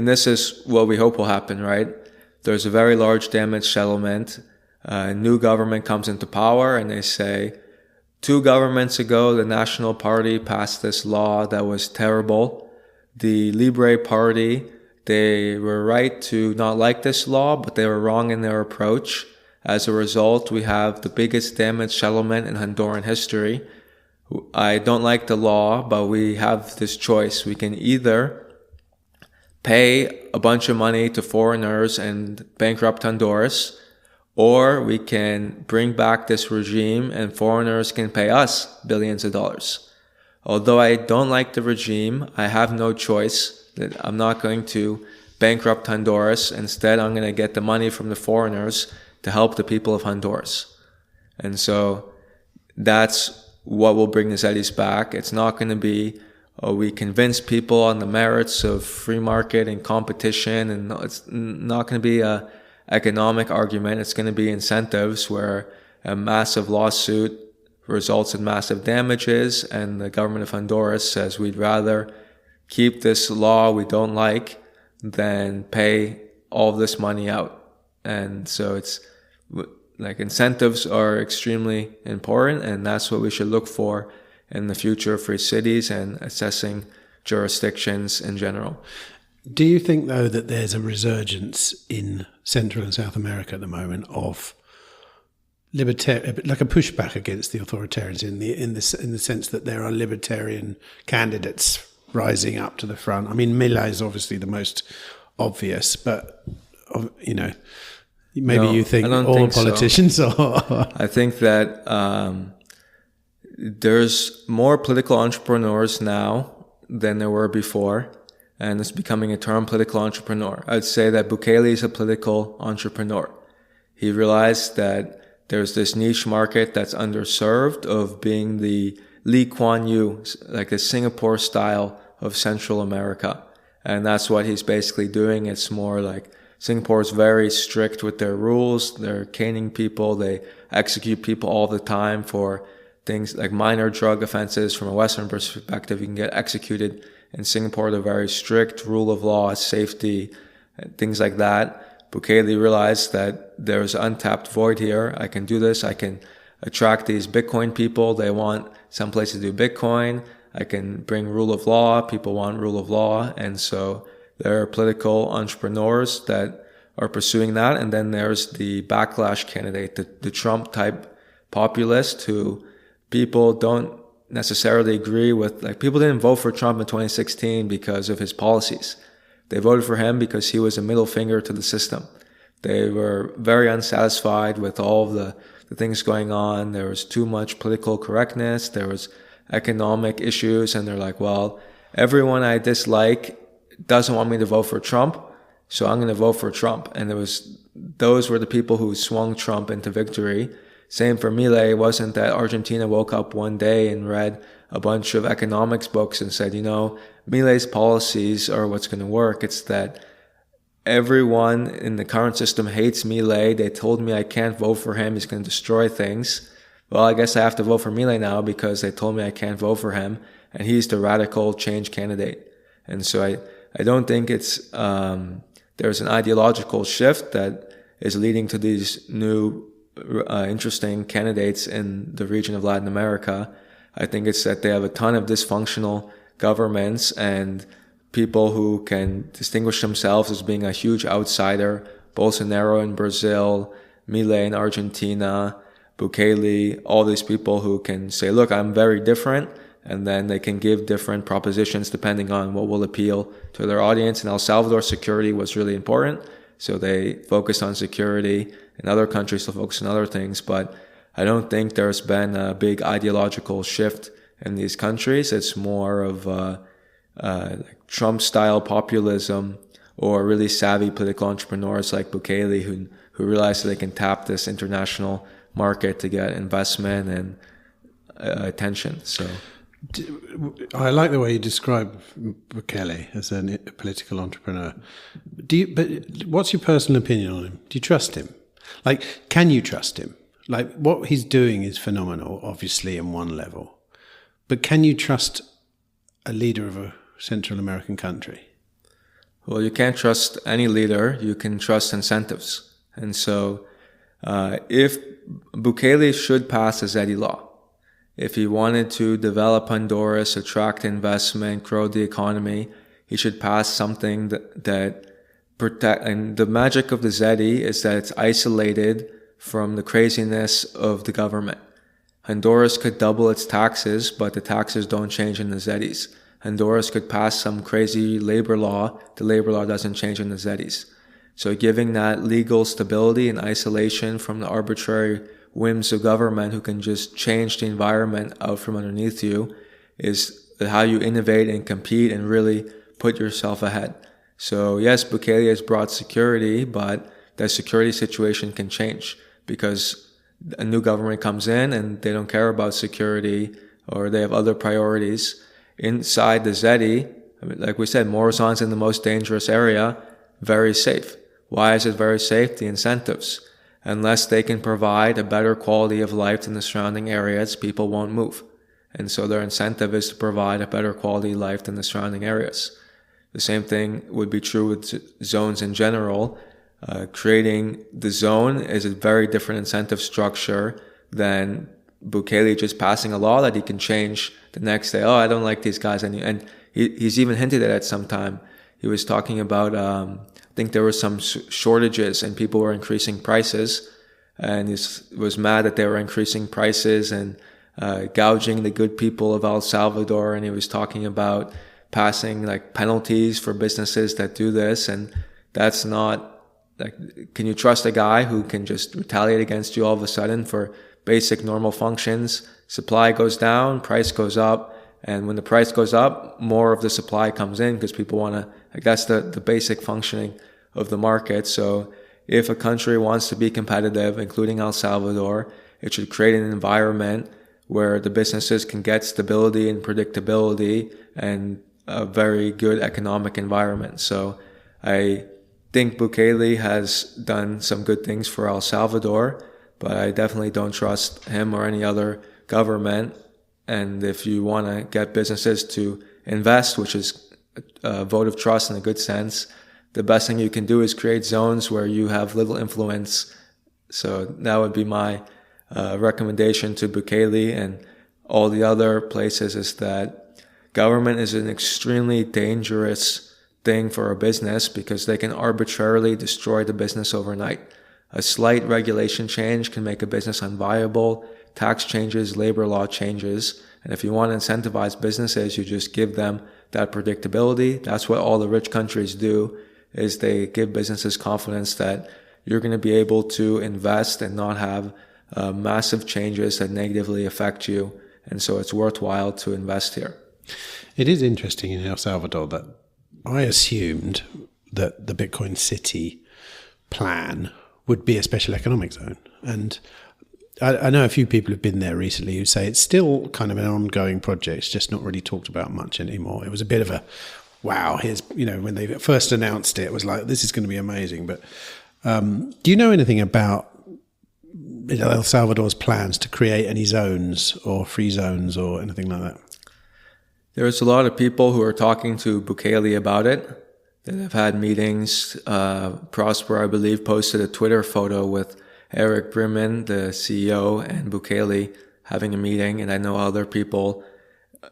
this is what we hope will happen, right? There's a very large damage settlement. A new government comes into power and they say, 2 governments ago, the National Party passed this law that was terrible. The Libre Party, they were right to not like this law, but they were wrong in their approach. As a result, we have the biggest damage settlement in Honduran history. I don't like the law, but we have this choice. We can either pay a bunch of money to foreigners and bankrupt Honduras, or we can bring back this regime and foreigners can pay us billions of dollars. Although I don't like the regime, I have no choice. That I'm not going to bankrupt Honduras. Instead, I'm going to get the money from the foreigners to help the people of Honduras. And so that's what will bring the ZEDEs back. It's not going to be, we convince people on the merits of free market and competition, and it's not going to be a economic argument. It's going to be incentives where a massive lawsuit results in massive damages, and the government of Honduras says we'd rather keep this law we don't like than pay all this money out. And so it's like incentives are extremely important, and that's what we should look for in the future for cities and assessing jurisdictions in general. Do you think, though, that there's a resurgence in Central and South America at the moment of libertarian, like a pushback against the authoritarians in the sense that there are libertarian candidates rising up to the front? I mean, Milei is obviously the most obvious, but maybe you think all politicians are. I think that there's more political entrepreneurs now than there were before, and it's becoming a term, political entrepreneur. I'd say that Bukele is a political entrepreneur. He realized that there's this niche market that's underserved of being the Lee Kuan Yew, like the Singapore style of Central America. And that's what he's basically doing. It's more like Singapore is very strict with their rules. They're caning people. They execute people all the time for things like minor drug offenses. From a Western perspective, you can get executed. In Singapore, they're very strict, rule of law, safety, things like that. Bukele realized that there's an untapped void here. I can do this. I can attract these Bitcoin people. They want some place to do Bitcoin. I can bring rule of law. People want rule of law. And so there are political entrepreneurs that are pursuing that. And then there's the backlash candidate, the Trump type populist who people don't necessarily agree with. Like, people didn't vote for Trump in 2016 because of his policies. They voted for him because he was a middle finger to the system. They were very unsatisfied with all of the things going on. There was too much political correctness. There was economic issues. And they're like, well, everyone I dislike doesn't want me to vote for Trump, so I'm going to vote for Trump. And those were the people who swung Trump into victory. Same for Milei. It wasn't that Argentina woke up one day and read a bunch of economics books and said, Milei's policies are what's going to work. It's that everyone in the current system hates Milei. They told me I can't vote for him. He's going to destroy things. Well, I guess I have to vote for Milei now because they told me I can't vote for him, and he's the radical change candidate. And so I don't think it's there's an ideological shift that is leading to these new interesting candidates in the region of Latin America. I think it's that they have a ton of dysfunctional governments and people who can distinguish themselves as being a huge outsider. Bolsonaro in Brazil, Milei in Argentina, Bukele, all these people who can say, look, I'm very different, and then they can give different propositions depending on what will appeal to their audience. In El Salvador, security was really important, so they focused on security. In other countries, they'll focus on other things, but I don't think there's been a big ideological shift in these countries. It's more of like Trump-style populism or really savvy political entrepreneurs like Bukele who realize that they can tap this international market to get investment and attention. So I like the way you describe Bukele as a political entrepreneur. But what's your personal opinion on him? Do you trust him? Like, can you trust him? Like, what he's doing is phenomenal, obviously, on one level. But can you trust a leader of a Central American country? Well, you can't trust any leader. You can trust incentives. And so if Bukele should pass a ZEDE law, if he wanted to develop Honduras, attract investment, grow the economy, he should pass something that protect. And the magic of the ZEDE is that it's isolated from the craziness of the government. Honduras could double its taxes, but the taxes don't change in the ZEDEs. Honduras could pass some crazy labor law. The labor law doesn't change in the ZEDEs. So giving that legal stability and isolation from the arbitrary whims of government who can just change the environment out from underneath you is how you innovate and compete and really put yourself ahead. So yes, Bukele has brought security, but that security situation can change because a new government comes in and they don't care about security or they have other priorities. Inside the ZEDE, I mean, like we said, Morazán's in the most dangerous area, very safe. Why is it very safe? The incentives. Unless they can provide a better quality of life than the surrounding areas, people won't move. And so their incentive is to provide a better quality of life than the surrounding areas. The same thing would be true with zones in general. Creating the zone is a very different incentive structure than Bukele just passing a law that he can change the next day. Oh, I don't like these guys. And he's even hinted at some time. He was talking about, I think there were some shortages and people were increasing prices. And he was mad that they were increasing prices and gouging the good people of El Salvador. And he was talking about passing like penalties for businesses that do this. And that's not, like, can you trust a guy who can just retaliate against you all of a sudden for basic normal functions? Supply goes down, price goes up. And when the price goes up, more of the supply comes in because people want to, like, that's the basic functioning of the market. So if a country wants to be competitive, including El Salvador, it should create an environment where the businesses can get stability and predictability and a very good economic environment. So I think Bukele has done some good things for El Salvador, but I definitely don't trust him or any other government. And if you want to get businesses to invest, which is a vote of trust in a good sense, the best thing you can do is create zones where you have little influence. So that would be my recommendation to Bukele and all the other places, is that government is an extremely dangerous thing for a business because they can arbitrarily destroy the business overnight. A slight regulation change can make a business unviable. Tax changes, labor law changes. And if you want to incentivize businesses, you just give them that predictability. That's what all the rich countries do, is they give businesses confidence that you're going to be able to invest and not have massive changes that negatively affect you. And so it's worthwhile to invest here. It is interesting in El Salvador that I assumed that the Bitcoin City plan would be a special economic zone. And I know a few people who've been there recently who say it's still kind of an ongoing project. It's just not really talked about much anymore. It was a bit of a wow, here's, when they first announced it, it was like, this is going to be amazing. But do you know anything about El Salvador's plans to create any zones or free zones or anything like that? There's a lot of people who are talking to Bukele about it. They've had meetings. Próspera, I believe, posted a Twitter photo with Eric Briman, the CEO, and Bukele having a meeting. And I know other people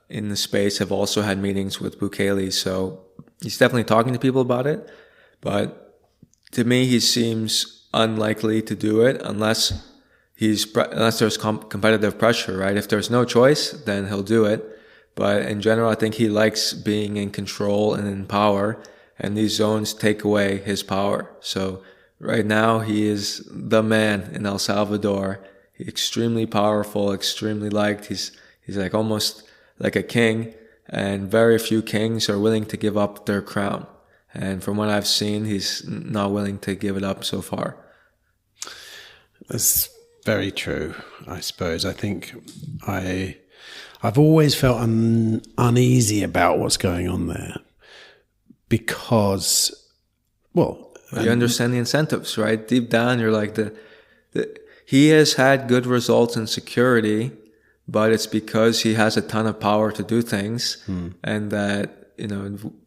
in the space have also had meetings with Bukele. So he's definitely talking to people about it. But to me, he seems unlikely to do it unless there's competitive pressure, right? If there's no choice, then he'll do it. But in general, I think he likes being in control and in power, and these zones take away his power. So right now, he is the man in El Salvador. He's extremely powerful, extremely liked. He's like almost like a king, and very few kings are willing to give up their crown. And from what I've seen, he's not willing to give it up so far. That's very true, I suppose. I think I've always felt uneasy about what's going on there because, you understand the incentives, right? Deep down, you're like, he has had good results in security, but it's because he has a ton of power to do things, and that,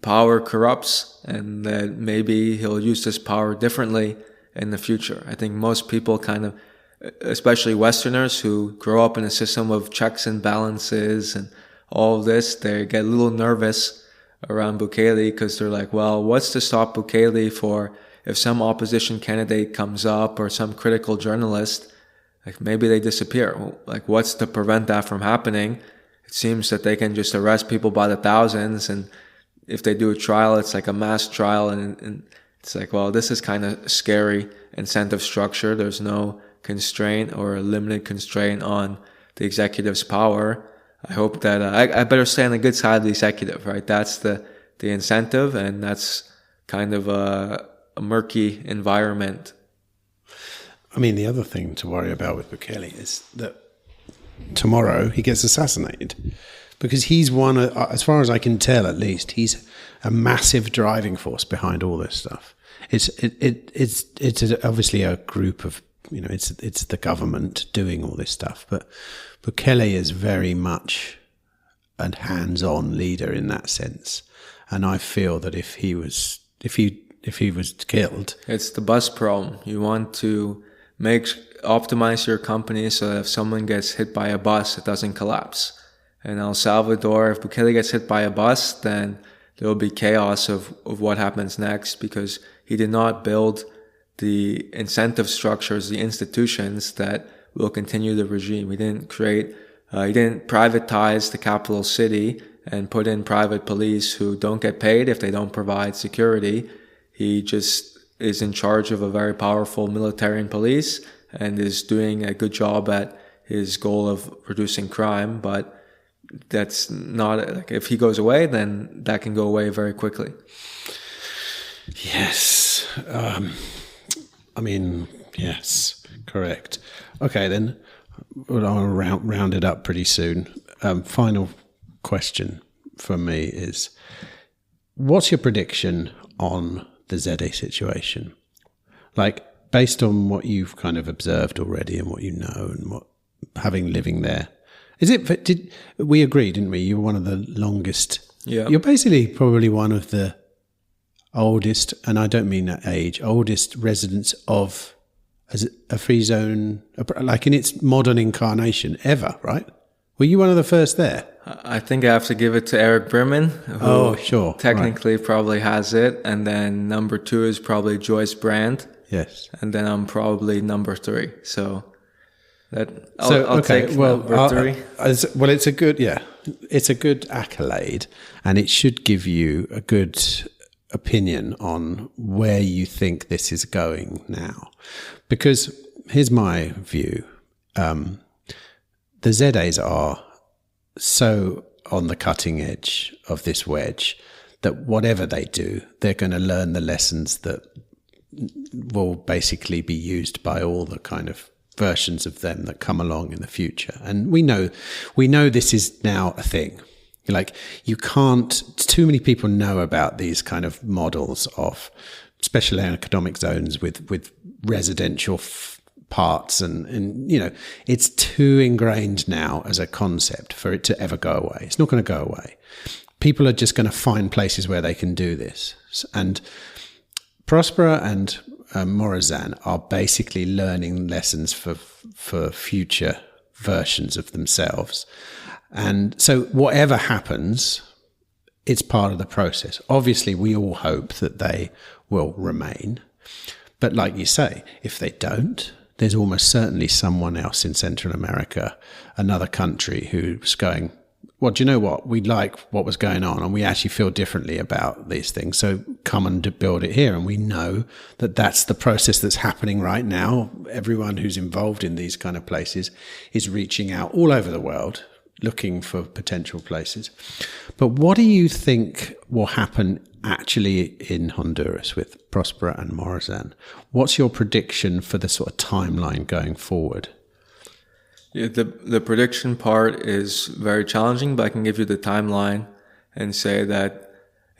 power corrupts, and that maybe he'll use this power differently in the future. I think most people kind of, especially Westerners who grow up in a system of checks and balances and all of this, they get a little nervous around Bukele because they're like, well, what's to stop Bukele for if some opposition candidate comes up or some critical journalist, like maybe they disappear. Like, what's to prevent that from happening? It seems that they can just arrest people by the thousands, and if they do a trial, it's like a mass trial, and it's like, well, this is kind of scary incentive structure. There's no constraint or a limited constraint on the executive's power. I hope that I better stay on the good side of the executive, right? That's the incentive, and that's kind of a murky environment. I mean, the other thing to worry about with Bukele is that tomorrow he gets assassinated, because he's one, as far as I can tell at least, he's a massive driving force behind all this stuff. It's obviously a group of, it's the government doing all this stuff, but Bukele is very much a hands-on leader in that sense, and I feel that if he was killed, it's the bus problem. You want to optimize your company so that if someone gets hit by a bus, it doesn't collapse. In El Salvador, if Bukele gets hit by a bus, then there will be chaos of what happens next, because he did not build the incentive structures, the institutions that will continue the regime. He didn't privatize the capital city and put in private police who don't get paid if they don't provide security. He just is in charge of a very powerful military and police and is doing a good job at his goal of reducing crime. But that's not, like, if he goes away, then that can go away very quickly. Yes. Yes, correct. Okay, then I'll round it up pretty soon. Final question from me is, what's your prediction on the ZEDE situation? Like, based on what you've kind of observed already and what you know and what, having living there, did we agree, didn't we? You were one of the longest. Yeah. You're basically probably one of the oldest, and I don't mean that age, oldest residents of a free zone, like in its modern incarnation ever, right? Were you one of the first there? I think I have to give it to Eric Briman, who technically probably has it. And then number 2 is probably Joyce Brand. Yes. And then I'm probably number 3. So I'll take number 3. Well, it's a good accolade, and it should give you a good opinion on where you think this is going now. Because here's my view. The ZEDEs are so on the cutting edge of this wedge that whatever they do, they're going to learn the lessons that will basically be used by all the kind of versions of them that come along in the future. And we know this is now a thing. Like, you can't, too many people know about these kind of models of special economic zones with residential parts and, you know, it's too ingrained now as a concept for it to ever go away. It's not going to go away. People are just going to find places where they can do this. And Próspera and Morazán are basically learning lessons for future versions of themselves. And so whatever happens, it's part of the process. Obviously, we all hope that they will remain. But like you say, if they don't, there's almost certainly someone else in Central America, another country, who's going, well, do you know what? We like what was going on and we actually feel differently about these things. So come and build it here. And we know that that's the process that's happening right now. Everyone who's involved in these kind of places is reaching out all over the world, looking for potential places. But what do you think will happen actually in Honduras with Próspera and Morazán? What's your prediction for the sort of timeline going forward? Yeah, the prediction part is very challenging, but I can give you the timeline and say that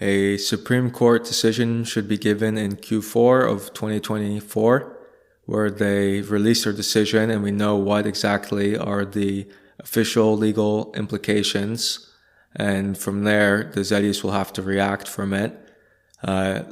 a Supreme Court decision should be given in Q4 of 2024, where they release their decision and we know what exactly are the official legal implications. And from there, the ZEDEs will have to react from it.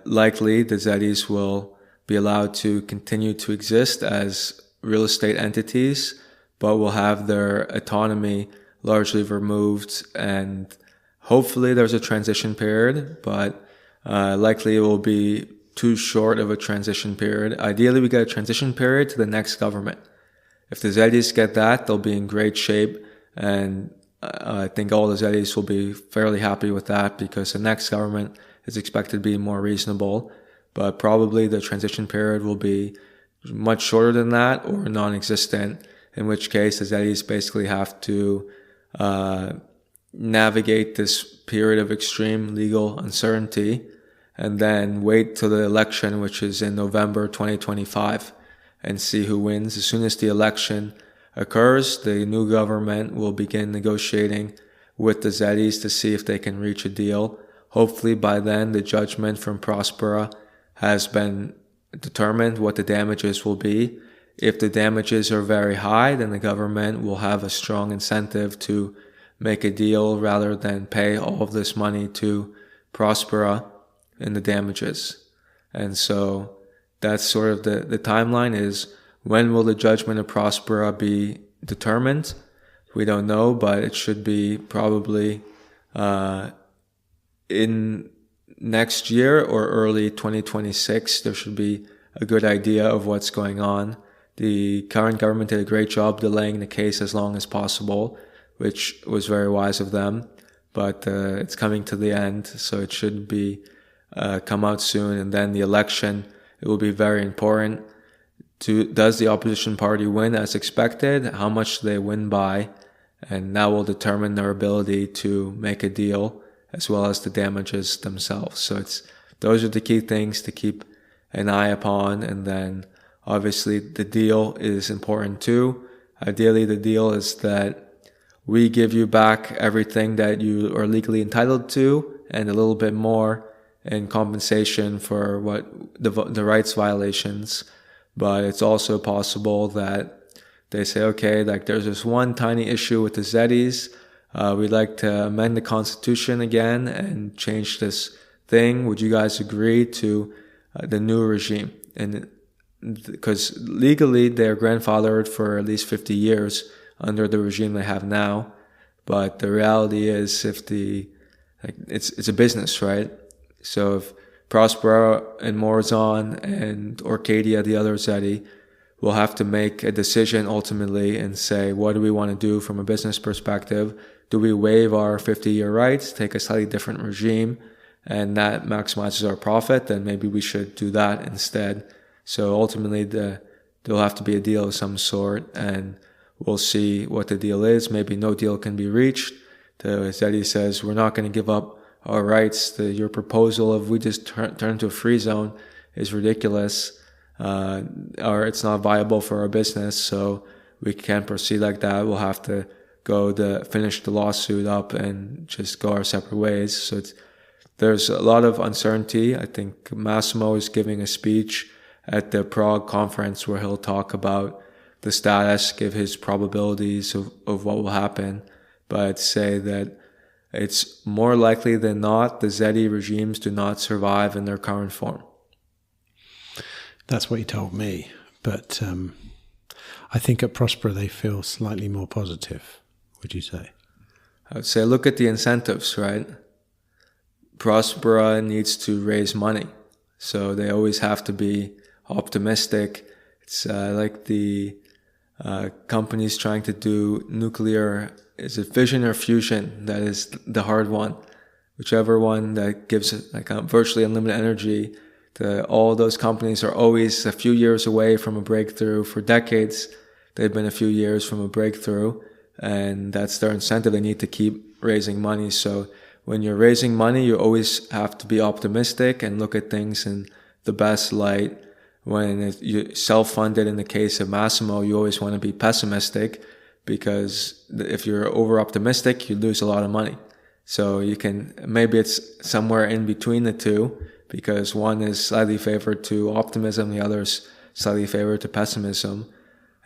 Likely, the ZEDEs will be allowed to continue to exist as real estate entities, but will have their autonomy largely removed. And hopefully there's a transition period, but likely it will be too short of a transition period. Ideally, we get a transition period to the next government. If the ZEDEs get that, they'll be in great shape. And I think all the ZEDEs will be fairly happy with that because the next government is expected to be more reasonable. But probably the transition period will be much shorter than that or non-existent, in which case the ZEDEs basically have to navigate this period of extreme legal uncertainty and then wait till the election, which is in November 2025, and see who wins. As soon as the election occurs, the new government will begin negotiating with the ZEDEs to see if they can reach a deal. Hopefully by then the judgment from Próspera has been determined what the damages will be. If the damages are very high, then the government will have a strong incentive to make a deal rather than pay all of this money to Próspera in the damages. And so that's sort of the timeline is, when will the judgment of Próspera be determined? We don't know, but it should be probably in next year or early 2026. There should be a good idea of what's going on. The current government did a great job delaying the case as long as possible, which was very wise of them. But it's coming to the end, so it should be come out soon. And then the election, it will be very important. Does the opposition party win as expected? How much do they win by? And that will determine their ability to make a deal, as well as the damages themselves. So those are the key things to keep an eye upon. And then obviously the deal is important too. Ideally, the deal is that we give you back everything that you are legally entitled to and a little bit more in compensation for what the rights violations. But it's also possible that they say, okay, like there's this one tiny issue with the ZEDEs. We'd like to amend the constitution again and change this thing. Would you guys agree to the new regime? And because legally they're grandfathered for at least 50 years under the regime they have now. But the reality is, it's a business, right? So if Próspera and Morazán and Orcadia, the other ZEDE, will have to make a decision ultimately and say, what do we want to do from a business perspective? Do we waive our 50-year rights, take a slightly different regime, and that maximizes our profit? Then maybe we should do that instead. So ultimately, there'll have to be a deal of some sort, and we'll see what the deal is. Maybe no deal can be reached. The ZEDE says, we're not going to give up our rights. Your proposal of we just turn to a free zone is ridiculous, or it's not viable for our business, so we can't proceed like that. We'll have to finish the lawsuit up and just go our separate ways. So there's a lot of uncertainty. I think Massimo is giving a speech at the Prague conference where he'll talk about the status, give his probabilities of what will happen. But I'd say that it's more likely than not the ZEDE regimes do not survive in their current form. That's what he told me. But I think at Próspera they feel slightly more positive, would you say? I would say look at the incentives, right? Próspera needs to raise money. So they always have to be optimistic. It's like the companies trying to do nuclear. Is it fission or fusion? That is the hard one. Whichever one that gives like virtually unlimited energy. All those companies are always a few years away from a breakthrough. For decades, they've been a few years from a breakthrough, and that's their incentive. They need to keep raising money. So when you're raising money, you always have to be optimistic and look at things in the best light. When you self-funded, in the case of Massimo, you always want to be pessimistic, because if you're over-optimistic, you lose a lot of money. So maybe it's somewhere in between the two, because one is slightly favored to optimism, the other is slightly favored to pessimism.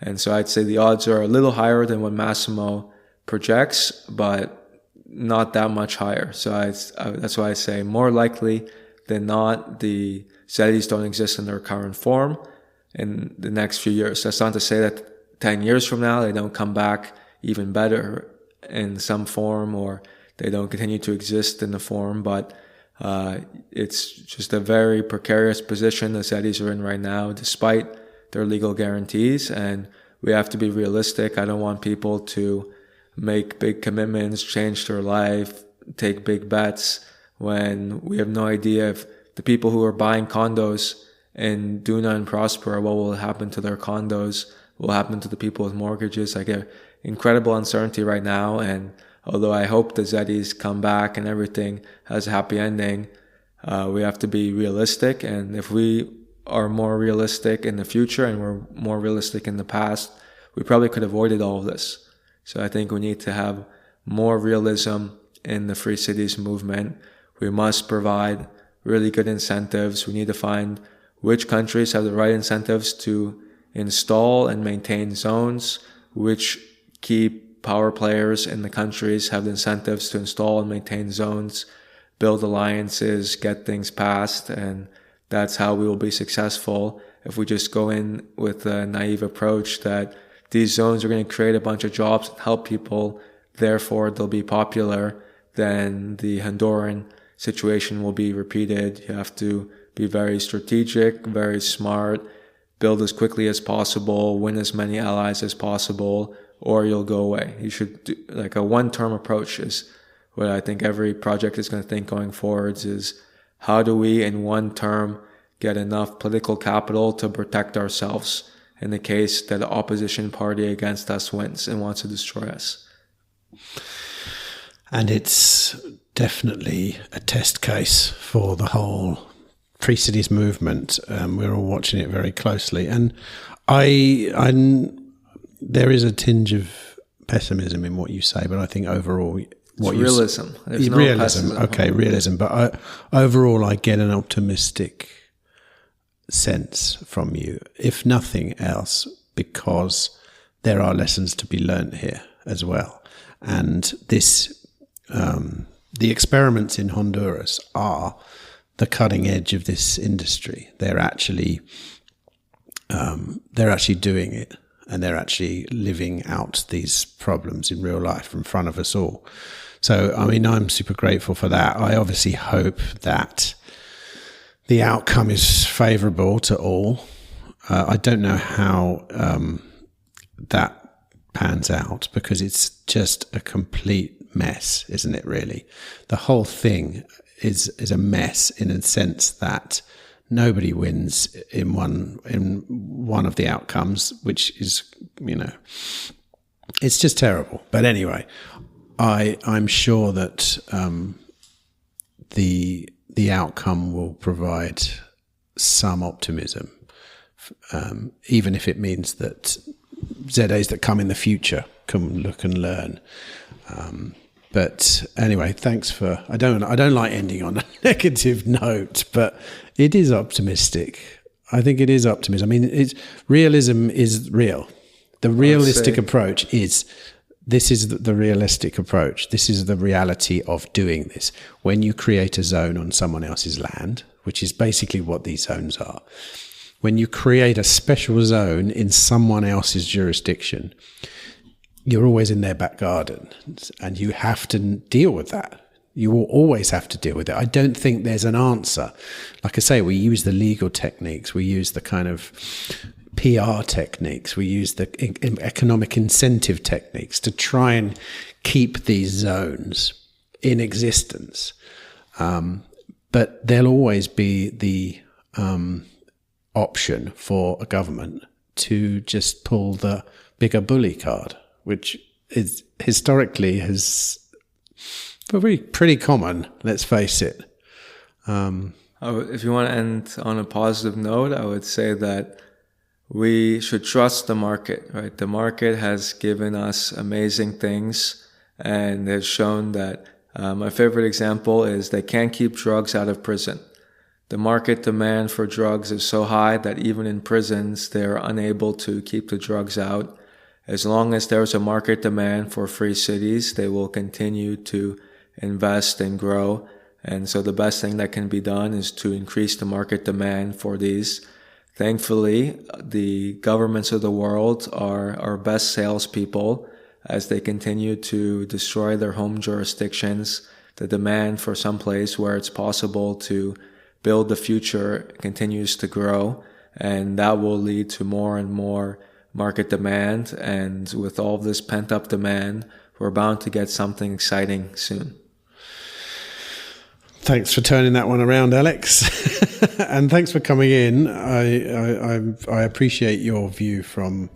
And so I'd say the odds are a little higher than what Massimo projects, but not that much higher. So that's why I say more likely than not, the ZEDEs don't exist in their current form in the next few years. That's not to say that 10 years from now they don't come back even better in some form, or they don't continue to exist in the form, but it's just a very precarious position the ZEDEs are in right now, despite their legal guarantees. And we have to be realistic. I don't want people to make big commitments, change their life, take big bets, when we have no idea if the people who are buying condos in Duna and Próspera, what will happen to their condos, what will happen to the people with mortgages. Like incredible uncertainty right now. And although I hope the ZEDEs come back and everything has a happy ending, we have to be realistic. And if we are more realistic in the future and we're more realistic in the past, we probably could have avoided all of this. So I think we need to have more realism in the Free Cities movement. We must provide really good incentives. We need to find which countries have the right incentives to install and maintain zones, which key power players in the countries have the incentives to install and maintain zones, build alliances, get things passed, and that's how we will be successful. If we just go in with a naive approach that these zones are going to create a bunch of jobs and help people, therefore they'll be popular, then the Honduran situation will be repeated. You have to be very strategic, very smart, build as quickly as possible, win as many allies as possible, or you'll go away. You should do like a one-term approach is what I think every project is going to think going forwards, is how do we in one term get enough political capital to protect ourselves in the case that the opposition party against us wins and wants to destroy us. And it's definitely a test case for the whole Free Cities movement. We're all watching it very closely. And there is a tinge of pessimism in what you say, but I think overall... realism. There's no realism. pessimism. Okay, realism. But overall, I get an optimistic sense from you, if nothing else, because there are lessons to be learnt here as well. And the experiments in Honduras are the cutting edge of this industry. They're actually doing it, and they're actually living out these problems in real life in front of us all. So, I mean, I'm super grateful for that. I obviously hope that the outcome is favourable to all. I don't know how that pans out, because it's just a complete mess, isn't it, really? The whole thing is a mess in a sense that nobody wins in one of the outcomes, which is, it's just terrible. But anyway, I'm sure that the outcome will provide some optimism, even if it means that ZEDEs that come in the future come look and learn. But anyway, thanks for. I don't like ending on a negative note, but it is optimistic. I think it is optimism. I mean, realism is real. The realistic approach is. This is the realistic approach. This is the reality of doing this. When you create a zone on someone else's land, which is basically what these zones are, when you create a special zone in someone else's jurisdiction, you're always in their back garden, and you have to deal with that. You will always have to deal with it. I don't think there's an answer. Like I say, we use the legal techniques. We use the kind of PR techniques. We use the economic incentive techniques to try and keep these zones in existence. But there'll always be the option for a government to just pull the bigger bully card, which is historically has pretty common, let's face it. If you want to end on a positive note, I would say that we should trust the market, right? The market has given us amazing things and has shown that my favorite example is they can't keep drugs out of prison. The market demand for drugs is so high that even in prisons, they're unable to keep the drugs out. As long as there's a market demand for free cities, they will continue to invest and grow. And so the best thing that can be done is to increase the market demand for these. Thankfully, the governments of the world are our best salespeople as they continue to destroy their home jurisdictions. The demand for some place where it's possible to build the future continues to grow, and that will lead to more and more market demand. And with all of this pent-up demand, we're bound to get something exciting soon. Thanks for turning that one around, Alex. And thanks for coming in. I appreciate your view from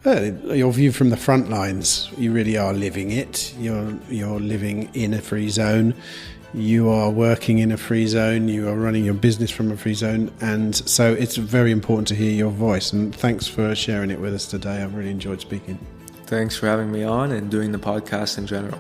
the front lines. You really are living it. You're living in a free zone. You are working in a free zone. You are running your business from a free zone. And so it's very important to hear your voice. And thanks for sharing it with us today. I've really enjoyed speaking. Thanks for having me on and doing the podcast in general.